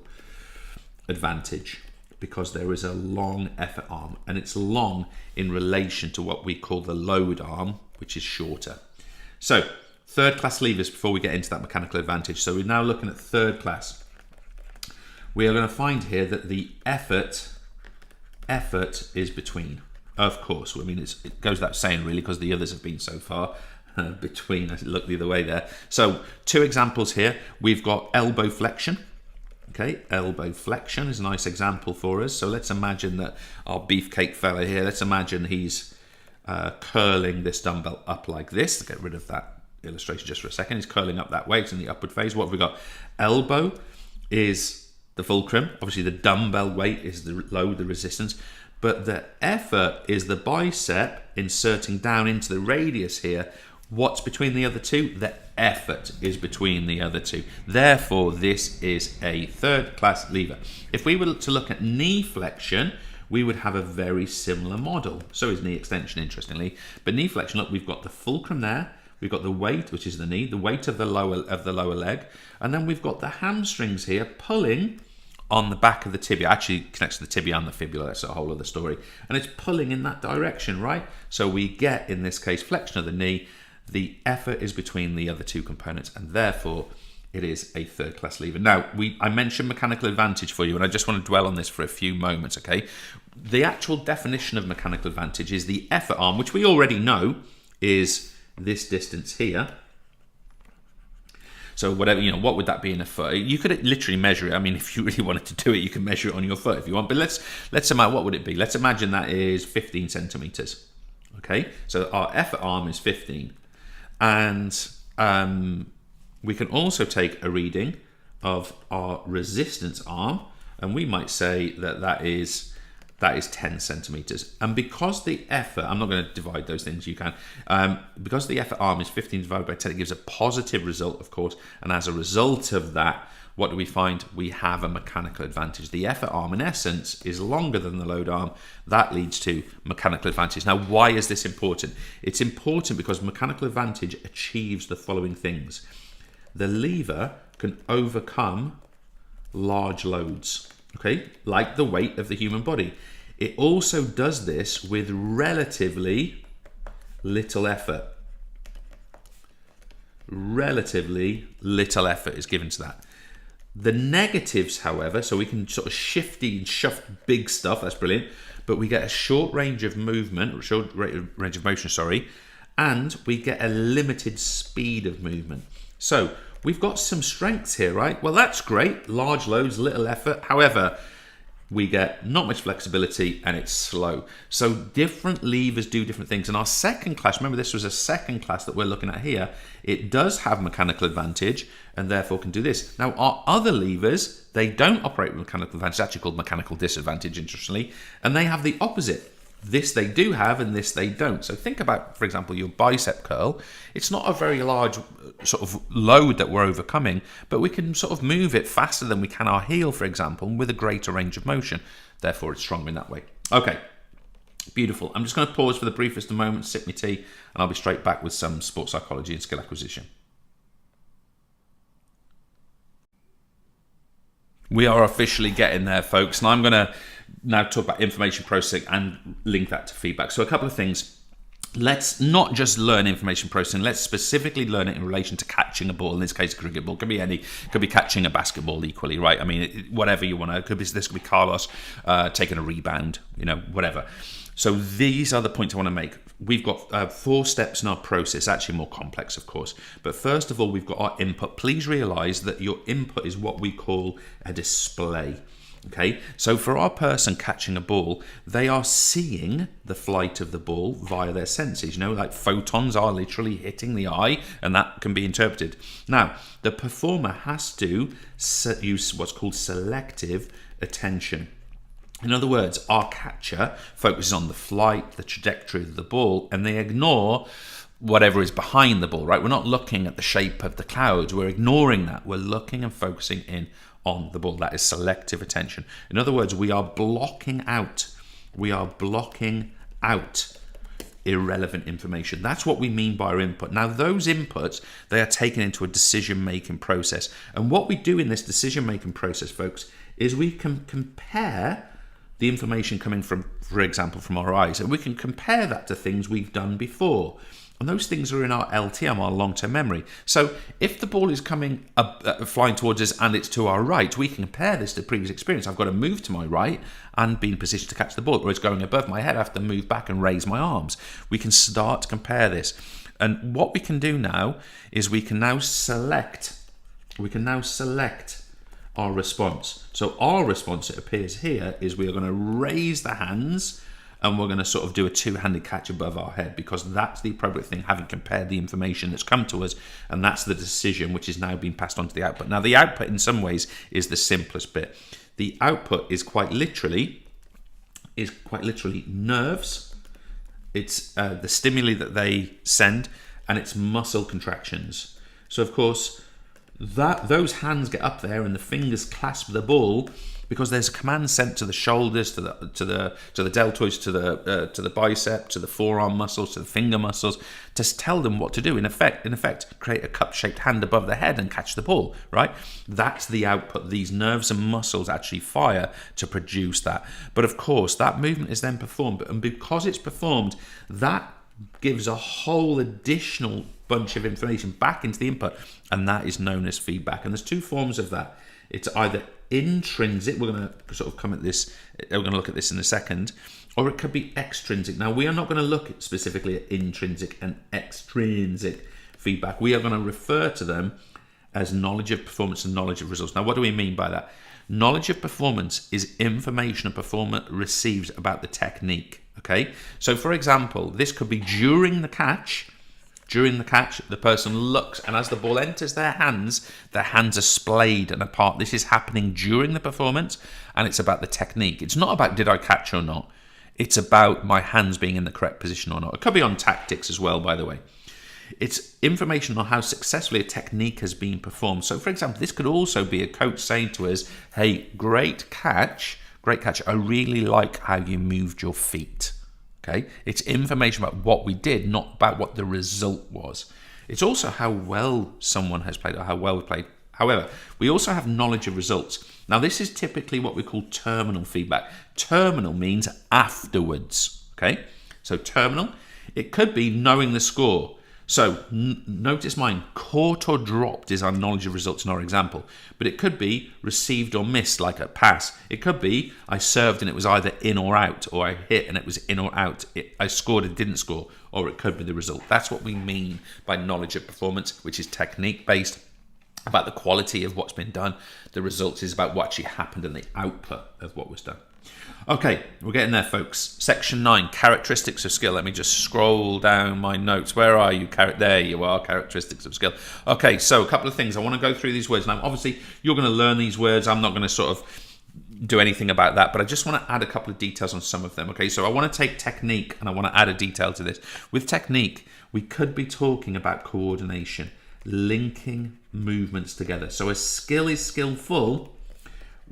advantage, because there is a long effort arm, and it's long in relation to what we call the load arm, which is shorter. So third class levers before we get into that mechanical advantage. So we're now looking at third class. We are going to find here that the effort is between. Of course, I mean, it goes without saying really, because the others have been so far between. I look the other way there. So 2 examples here. We've got elbow flexion. Okay, elbow flexion is a nice example for us. So let's imagine that our beefcake fella here, let's imagine he's curling this dumbbell up like this. To get rid of that illustration just for a second. He's curling up that way. It's in the upward phase. What have we got? Elbow is the fulcrum. Obviously, the dumbbell weight is the load, the resistance. But the effort is the bicep inserting down into the radius here. What's between the other two? The effort is between the other two. Therefore, this is a third class lever. If we were to look at knee flexion, we would have a very similar model. So is knee extension, interestingly. But knee flexion, look, we've got the fulcrum there. We've got the weight, which is the knee, the weight of the lower leg, and then we've got the hamstrings here pulling on the back of the tibia. Actually connects to the tibia and the fibula. That's a whole other story. And it's pulling in that direction, right? So we get, in this case, flexion of the knee. The effort is between the other two components, and therefore it is a third class lever. Now, I mentioned mechanical advantage for you, and I just want to dwell on this for a few moments, okay? The actual definition of mechanical advantage is the effort arm, which we already know is this distance here. So whatever, what would that be in a foot? You could literally measure it. I mean, if you really wanted to do it, you can measure it on your foot if you want. But let's imagine, what would it be? Let's imagine that is 15 centimeters. Okay, so our effort arm is 15. And we can also take a reading of our resistance arm, and we might say that is 10 centimeters. And because the effort, I'm not going to divide those things, you can, because the effort arm is 15 divided by 10, it gives a positive result, of course. And as a result of that, what do we find? We have a mechanical advantage. The effort arm, in essence, is longer than the load arm. That leads to mechanical advantage. Now, why is this important? It's important because mechanical advantage achieves the following things. The lever can overcome large loads, okay, like the weight of the human body. It also does this with relatively little effort. Relatively little effort is given to that. The negatives, however, so we can sort of shifty and shuff big stuff, that's brilliant, but we get a short range of movement, and we get a limited speed of movement. So we've got some strengths here, right? Well, that's great. Large loads, little effort. However, we get not much flexibility and it's slow. So different levers do different things. And our second class, remember this was a second class that we're looking at here, it does have mechanical advantage and therefore can do this. Now our other levers, they don't operate with mechanical advantage. It's actually called mechanical disadvantage, interestingly, and they have the opposite. This they do have and this they don't. So think about, for example, your bicep curl. It's not a very large sort of load that we're overcoming, but we can sort of move it faster than we can our heel, for example, with a greater range of motion. Therefore, it's stronger in that way. Okay, beautiful. I'm just going to pause for the briefest of moments, sip my tea, and I'll be straight back with some sports psychology and skill acquisition. We are officially getting there, folks, and I'm going to now talk about information processing and link that to feedback. So a couple of things. Let's not just learn information processing. Let's specifically learn it in relation to catching a ball. In this case, a cricket ball. Could be any. Could be catching a basketball equally, right? I mean, whatever you want to. This could be Carlos taking a rebound. Whatever. So these are the points I want to make. We've got 4 steps in our process, actually more complex, of course. But first of all, we've got our input. Please realize that your input is what we call a display. Okay, so for our person catching a ball, they are seeing the flight of the ball via their senses. Like photons are literally hitting the eye, and that can be interpreted. Now, the performer has to use what's called selective attention. In other words, our catcher focuses on the flight, the trajectory of the ball, and they ignore whatever is behind the ball, right? We're not looking at the shape of the clouds. We're ignoring that. We're looking and focusing in on the ball. That is selective attention. In other words, we are blocking out irrelevant information. That's what we mean by our input. Now, those inputs, they are taken into a decision-making process. And what we do in this decision-making process, folks, is we can compare the information coming from, for example, from our eyes, and we can compare that to things we've done before. And those things are in our LTM, our long-term memory. So if the ball is coming flying towards us and it's to our right, we can compare this to previous experience. I've got to move to my right and be in position to catch the ball, or it's going above my head. I have to move back and raise my arms. We can start to compare this. And what we can do now is we can now select our response. So our response, it appears here, is we are going to raise the hands and we're going to sort of do a two-handed catch above our head, because that's the appropriate thing, having compared the information that's come to us, and that's the decision which is now being passed on to the output. Now, the output in some ways is the simplest bit. The output is quite literally nerves. It's the stimuli that they send, and it's muscle contractions. So, of course, those hands get up there and the fingers clasp the ball, because there's a command sent to the shoulders, to the deltoids, to the bicep, to the forearm muscles, to the finger muscles, to tell them what to do. In effect, create a cup-shaped hand above the head and catch the ball. Right? That's the output. These nerves and muscles actually fire to produce that. But of course, that movement is then performed, and because it's performed, that gives a whole additional bunch of information back into the input, and that is known as feedback. And there's two forms of that. It's either intrinsic, we're going to sort of come at this, we're going to look at this in a second, or it could be extrinsic. Now, we are not going to look specifically at intrinsic and extrinsic feedback. We are going to refer to them as knowledge of performance and knowledge of results. Now, what do we mean by that? Knowledge of performance is information a performer receives about the technique. Okay, so for example, this could be during the catch. During the catch, the person looks, and as the ball enters their hands are splayed and apart. This is happening during the performance, and it's about the technique. It's not about did I catch or not. It's about my hands being in the correct position or not. It could be on tactics as well, by the way. It's information on how successfully a technique has been performed. So, for example, this could also be a coach saying to us, hey, great catch. I really like how you moved your feet. Okay, it's information about what we did, not about what the result was. It's also how well someone has played or how well we played. However, we also have knowledge of results. Now, this is typically what we call terminal feedback. Terminal means afterwards. Okay, so terminal, it could be knowing the score. So notice mine, caught or dropped is our knowledge of results in our example. But it could be received or missed, like a pass. It could be I served and it was either in or out, or I hit and it was in or out. I scored and didn't score, or it could be the result. That's what we mean by knowledge of performance, which is technique based, about the quality of what's been done. The results is about what actually happened and the output of what was done. Okay, we're getting there, folks. Section 9, characteristics of skill. Let me just scroll down my notes. Where are you? There you are, characteristics of skill. Okay, so a couple of things. I want to go through these words. Now, obviously, you're going to learn these words. I'm not going to sort of do anything about that, but I just want to add a couple of details on some of them. Okay, so I want to take technique and I want to add a detail to this. With technique, we could be talking about coordination, linking movements together. So a skill is skillful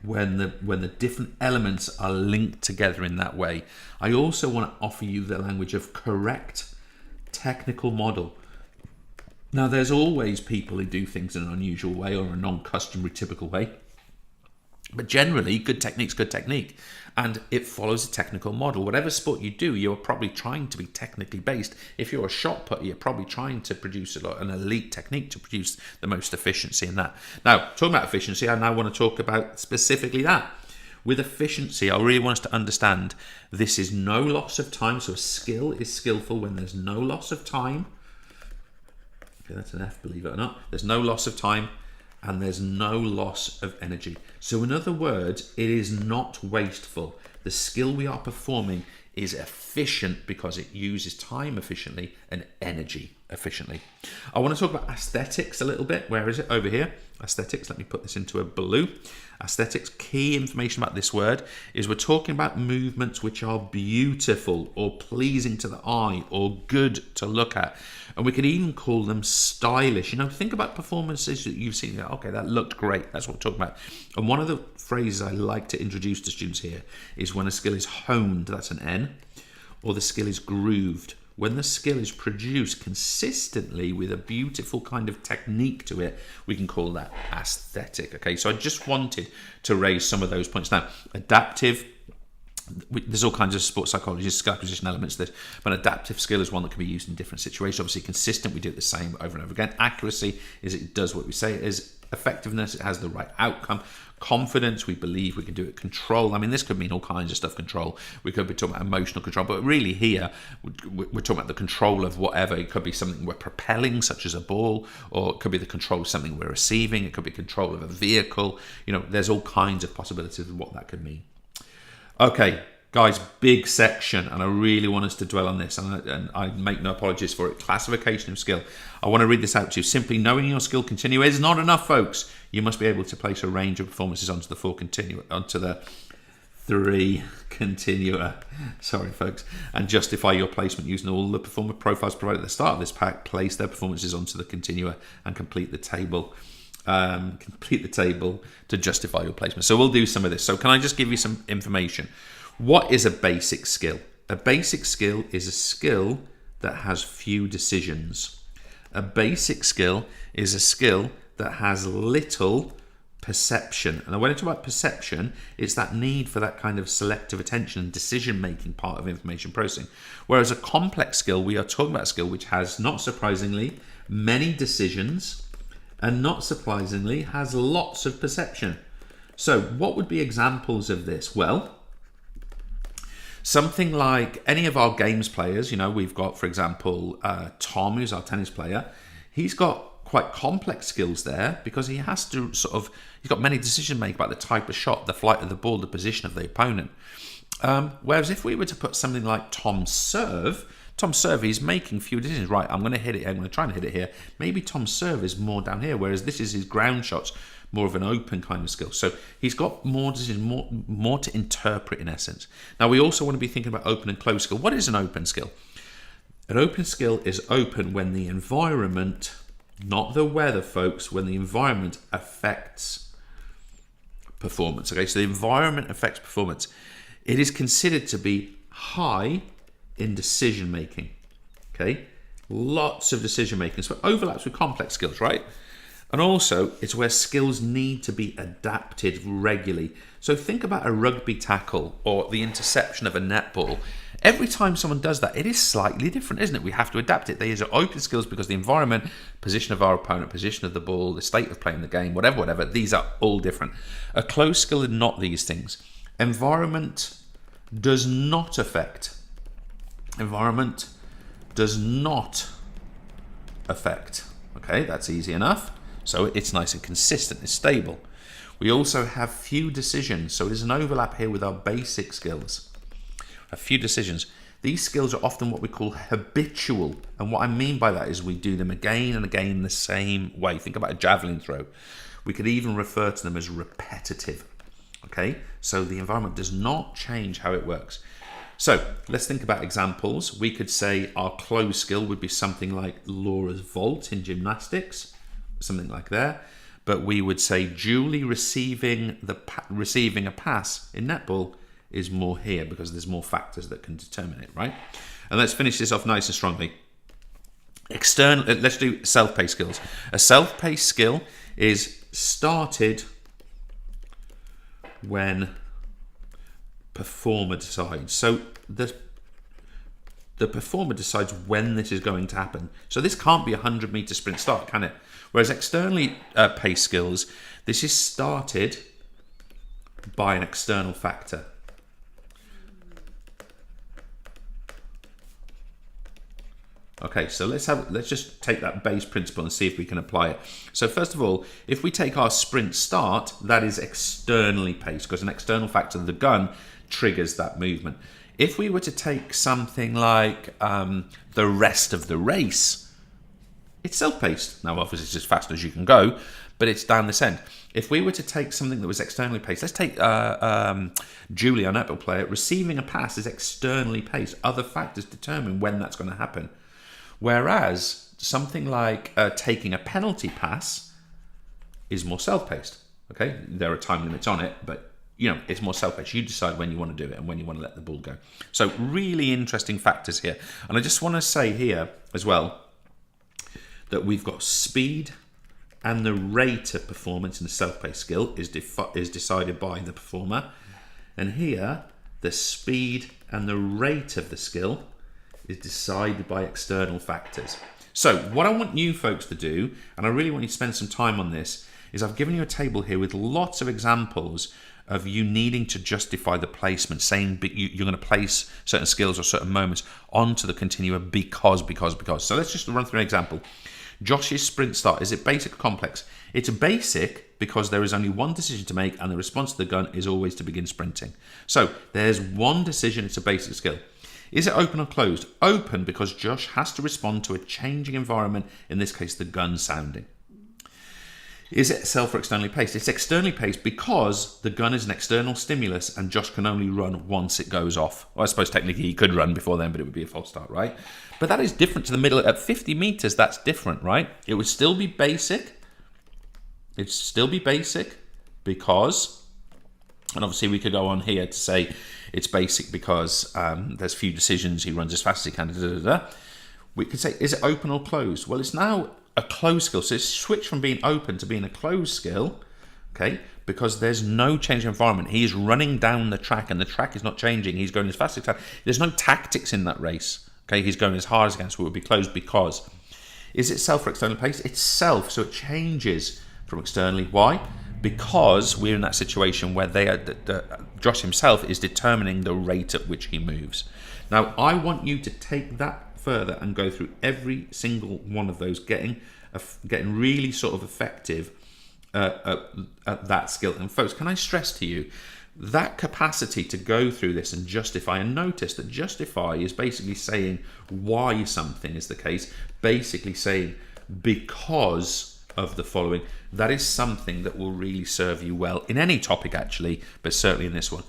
when the different elements are linked together in that way. I also want to offer you the language of correct technical model. Now, there's always people who do things in an unusual way or a non-customary typical way. But generally, good technique's good technique, and it follows a technical model. Whatever sport you do, you're probably trying to be technically based. If you're a shot putter, you're probably trying to produce an elite technique to produce the most efficiency in that. Now, talking about efficiency, I now want to talk about specifically that. With efficiency, I really want us to understand this is no loss of time. So a skill is skillful when there's no loss of time. Okay, that's an F, believe it or not. There's no loss of time. And there's no loss of energy. So in other words, it is not wasteful. The skill we are performing is efficient because it uses time efficiently and energy efficiently. I want to talk about aesthetics a little bit. Where is it? Over here. Aesthetics. Let me put this into a blue. Aesthetics. Key information about this word is we're talking about movements which are beautiful or pleasing to the eye or good to look at. And we could even call them stylish. You know, think about performances that you've seen. Okay, that looked great. That's what we're talking about. And one of the phrases I like to introduce to students here is when a skill is honed, that's an N, or the skill is grooved. When the skill is produced consistently with a beautiful kind of technique to it, we can call that aesthetic. Okay, so I just wanted to raise some of those points. Now, adaptive there's all kinds of sports psychology, skill acquisition elements to this, but adaptive skill is one that can be used in different situations. Obviously, consistent, we do it the same over and over again. Accuracy is it does what we say it is. Effectiveness, it has the right outcome. Confidence, we believe we can do it. Control, I mean, this could mean all kinds of stuff. Control, we could be talking about emotional control, but really here we're talking about the control of whatever. It could be something we're propelling, such as a ball, or it could be the control of something we're receiving. It could be control of a vehicle. There's all kinds of possibilities of what that could mean. Okay, guys, big section, and I really want us to dwell on this, and I make no apologies for it. Classification of skill. I want to read this out to you. Simply knowing your skill continua is not enough, folks. You must be able to place a range of performances onto the three continua. Sorry, folks, and justify your placement using all the performer profiles provided at the start of this pack. Place their performances onto the continua and complete the table. To justify your placement. So we'll do some of this. So can I just give you some information? What is a basic skill? A basic skill is a skill that has few decisions. A basic skill is a skill that has little perception. And when I talk about perception, it's that need for that kind of selective attention and decision-making part of information processing. Whereas a complex skill, we are talking about a skill which has, not surprisingly, many decisions, and not surprisingly, has lots of perception. So what would be examples of this? Well, something like any of our games players, we've got, for example, Tom, who's our tennis player. He's got quite complex skills there because he has to he's got many decisions to make about the type of shot, the flight of the ball, the position of the opponent. Whereas if we were to put something like Tom's serve, he's making few decisions. Right, I'm going to hit it. I'm going to try and hit it here. Maybe Tom's serve is more down here, whereas this is his ground shots, more of an open kind of skill. So he's got more decisions, more to interpret in essence. Now we also want to be thinking about open and closed skill. What is an open skill? An open skill is open when the environment, not the weather, folks, when the environment affects performance. Okay, so the environment affects performance. It is considered to be high in decision making. Okay, lots of decision making. So it overlaps with complex skills, right? And also it's where skills need to be adapted regularly. So think about a rugby tackle or the interception of a netball. Every time someone does that, it is slightly different, isn't it? We have to adapt it. These are open skills because the environment, position of our opponent, position of the ball, the state of playing the game, whatever, these are all different. A closed skill is not these things. Environment does not affect. Okay, that's easy enough. So it's nice and consistent, it's stable. We also have few decisions. So there's an overlap here with our basic skills. A few decisions. These skills are often what we call habitual. And what I mean by that is we do them again and again the same way. Think about a javelin throw. We could even refer to them as repetitive. Okay, so the environment does not change how it works. So let's think about examples. We could say our closed skill would be something like Laura's vault in gymnastics, something like that. But we would say Julie receiving a pass in netball is more here because there's more factors that can determine it, right? And let's finish this off nice and strongly. Let's do self-paced skills. A self-paced skill is started when performer decides. So the performer decides when this is going to happen. So this can't be a 100-meter sprint start, can it? Whereas externally paced skills, this is started by an external factor. Okay, so let's just take that base principle and see if we can apply it. So first of all, if we take our sprint start, that is externally paced because an external factor, the gun, triggers that movement. If we were to take something like the rest of the race, it's self-paced. Now, obviously, it's as fast as you can go, but it's down this end. If we were to take something that was externally paced, let's take Julie, our netball player, receiving a pass is externally paced. Other factors determine when that's going to happen. Whereas something like taking a penalty pass is more self-paced. Okay, there are time limits on it, but it's more self-paced. You decide when you want to do it and when you want to let the ball go. So really interesting factors here. And I just want to say here as well that we've got speed and the rate of performance in the self-paced skill is decided by the performer. And here, the speed and the rate of the skill is decided by external factors. So what I want you folks to do, and I really want you to spend some time on this, is I've given you a table here with lots of examples of you needing to justify the placement, saying you're going to place certain skills or certain moments onto the continuum because. So let's just run through an example. Josh's sprint start, is it basic or complex? It's basic because there is only one decision to make and the response to the gun is always to begin sprinting. So there's one decision, it's a basic skill. Is it open or closed? Open because Josh has to respond to a changing environment, in this case the gun sounding. Is it self or externally paced? It's externally paced because the gun is an external stimulus and Josh can only run once it goes off. Well, I suppose technically he could run before then, but it would be a false start, right? But that is different to the middle. At 50 meters, that's different, right? It would still be basic. It'd still be basic because, and obviously we could go on here to say it's basic because there's few decisions, he runs as fast as he can, We could say, is it open or closed? Well, it's now a closed skill. So it's switched from being open to being a closed skill, okay, because there's no change in environment. He is running down the track and the track is not changing. He's going as fast as he can. There's no tactics in that race, okay? He's going as hard as he can, so it would be closed because. Is it self or external pace? It's self, so it changes from externally. Why? Because we're in that situation where Josh himself is determining the rate at which he moves. Now, I want you to take that further and go through every single one of those, getting really sort of effective at that skill. And folks, can I stress to you that capacity to go through this and justify, and notice that justify is basically saying why something is the case, basically saying because of the following. That is something that will really serve you well in any topic actually, but certainly in this one.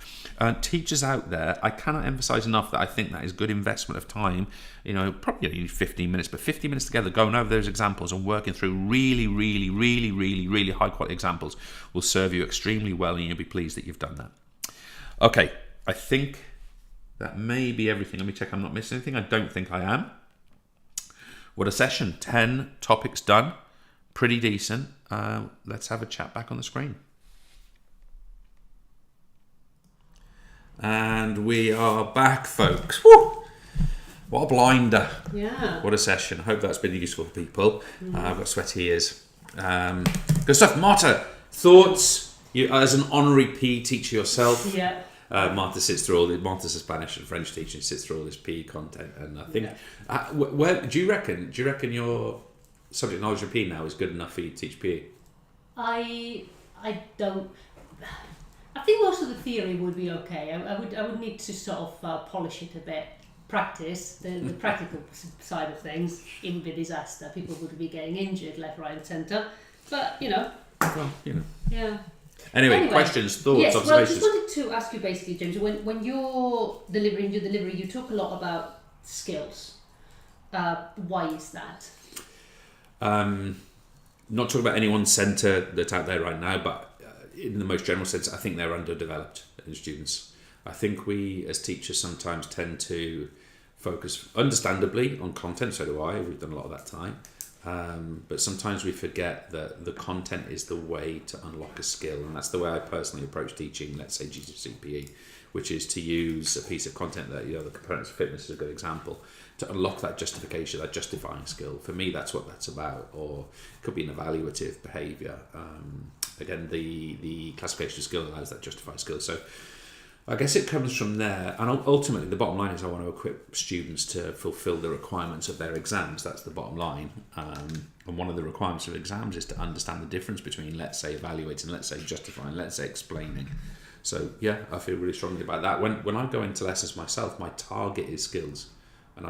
Teachers out there, I cannot emphasize enough that I think that is good investment of time. Probably only 15 minutes, but 15 minutes together going over those examples and working through really high quality examples will serve you extremely well, and you'll be pleased that you've done that. Okay, I think that may be everything. Let me check I'm not missing anything. I don't think I am. What a session. 10 topics done. Pretty decent. Let's have a chat back on the screen. And we are back, folks. Woo! What a blinder. Yeah. What a session. I hope that's been useful for people. I've got sweaty ears. Good stuff. Marta, thoughts? You, as an honorary PE teacher yourself. Yeah. Marta's a Spanish and French teacher, sits through all this PE content, and I think, where do you reckon your subject knowledge of PE now is good enough for you to teach PE? I don't. I think most of the theory would be okay. I would need to sort of polish it a bit, practice the practical side of things. It would be a disaster. People would be getting injured left, right, and centre. But Well, yeah. Anyway, questions, thoughts, yes, observations. well, I just wanted to ask you basically, James, when you're delivering your delivery, you talk a lot about skills. Why is that? Not talking about any one centre that's out there right now, but in the most general sense, I think they're underdeveloped in students. I think we as teachers sometimes tend to focus, understandably, on content, so do I, we've done a lot of that time. But sometimes we forget that the content is the way to unlock a skill, and that's the way I personally approach teaching, let's say GCSE PE, which is to use a piece of content that, the components of fitness is a good example, to unlock that justification, that justifying skill. For me, that's what that's about, or it could be an evaluative behaviour. Again, the classification skill allows that justifying skill. So I guess it comes from there, and ultimately the bottom line is I want to equip students to fulfil the requirements of their exams. That's the bottom line. And one of the requirements of exams is to understand the difference between, let's say, evaluating, let's say, justifying, let's say, explaining. So yeah, I feel really strongly about that. When I go into lessons myself, my target is skills, and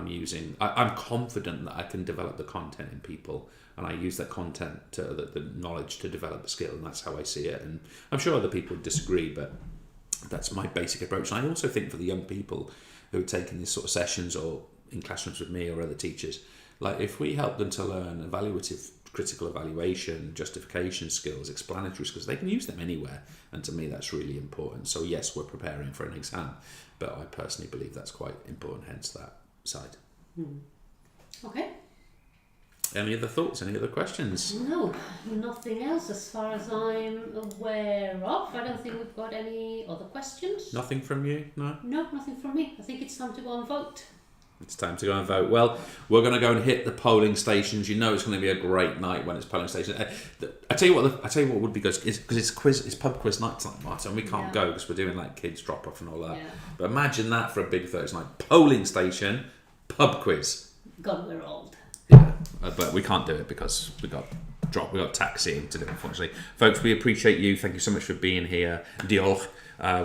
I'm confident that I can develop the content in people, and I use that content, the knowledge, to develop the skill, and that's how I see it. And I'm sure other people disagree, but that's my basic approach. And I also think for the young people who are taking these sort of sessions or in classrooms with me or other teachers, like if we help them to learn evaluative, critical evaluation, justification skills, explanatory skills, they can use them anywhere. And to me, that's really important. So yes, we're preparing for an exam, but I personally believe that's quite important, hence that side. Okay. Any other thoughts? Any other questions? No, nothing else as far as I'm aware of. I don't think we've got any other questions. Nothing from you? No? No, nothing from me. I think it's time to go and vote. It's time to go and vote. Well, we're going to go and hit the polling stations. You know it's going to be a great night when it's polling stations. I tell you what would be good because it's pub quiz night tonight, Martin, and we can't go because we're doing like kids drop off and all that. Yeah. But imagine that for a big Thursday night: polling station, pub quiz. God, we're old. Yeah, but we can't do it because we got taxiing to do, unfortunately. Folks, we appreciate you. Thank you so much for being here. Diolch.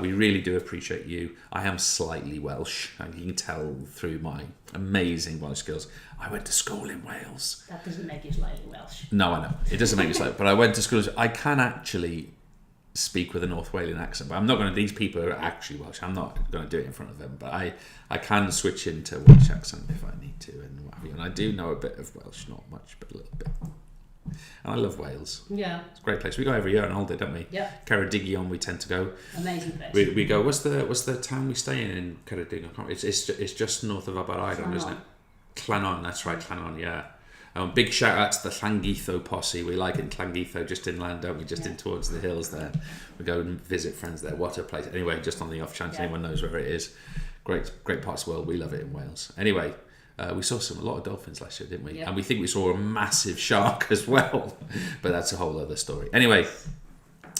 We really do appreciate you. I am slightly Welsh, and you can tell through my amazing Welsh skills. I went to school in Wales. That doesn't make you slightly Welsh. No, I know. It doesn't make me slightly, but I went to school. I can actually speak with a North Walian accent, but I'm not going to. These people are actually Welsh. I'm not going to do it in front of them, but I can switch into Welsh accent if I need to, and what have you. And I do know a bit of Welsh, not much, but a little bit. And I love Wales. Yeah. It's a great place. We go every year on holiday, don't we? Yeah. Ceredigion, we tend to go. Amazing place. We go. What's the town we stay in Ceredigion? It's just north of Abereiron, isn't it? Llanon, that's right, Llanon, yeah. Big shout out to the Llangeitho posse. We like it in Llangeitho, just inland, don't we? Just in towards the hills there. We go and visit friends there. What a place. Anyway, just on the off chance anyone knows where it is. Great parts of the world. We love it in Wales. Anyway, we saw a lot of dolphins last year, didn't we? Yeah. And we think we saw a massive shark as well. But that's a whole other story. Anyway,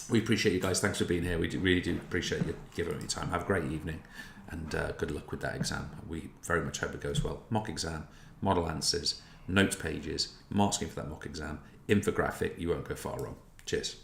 we appreciate you guys. Thanks for being here. We really do appreciate you giving me time. Have a great evening. And good luck with that exam. We very much hope it goes well. Mock exam, model answers, notes pages, masking for that mock exam, infographic. You won't go far wrong. Cheers.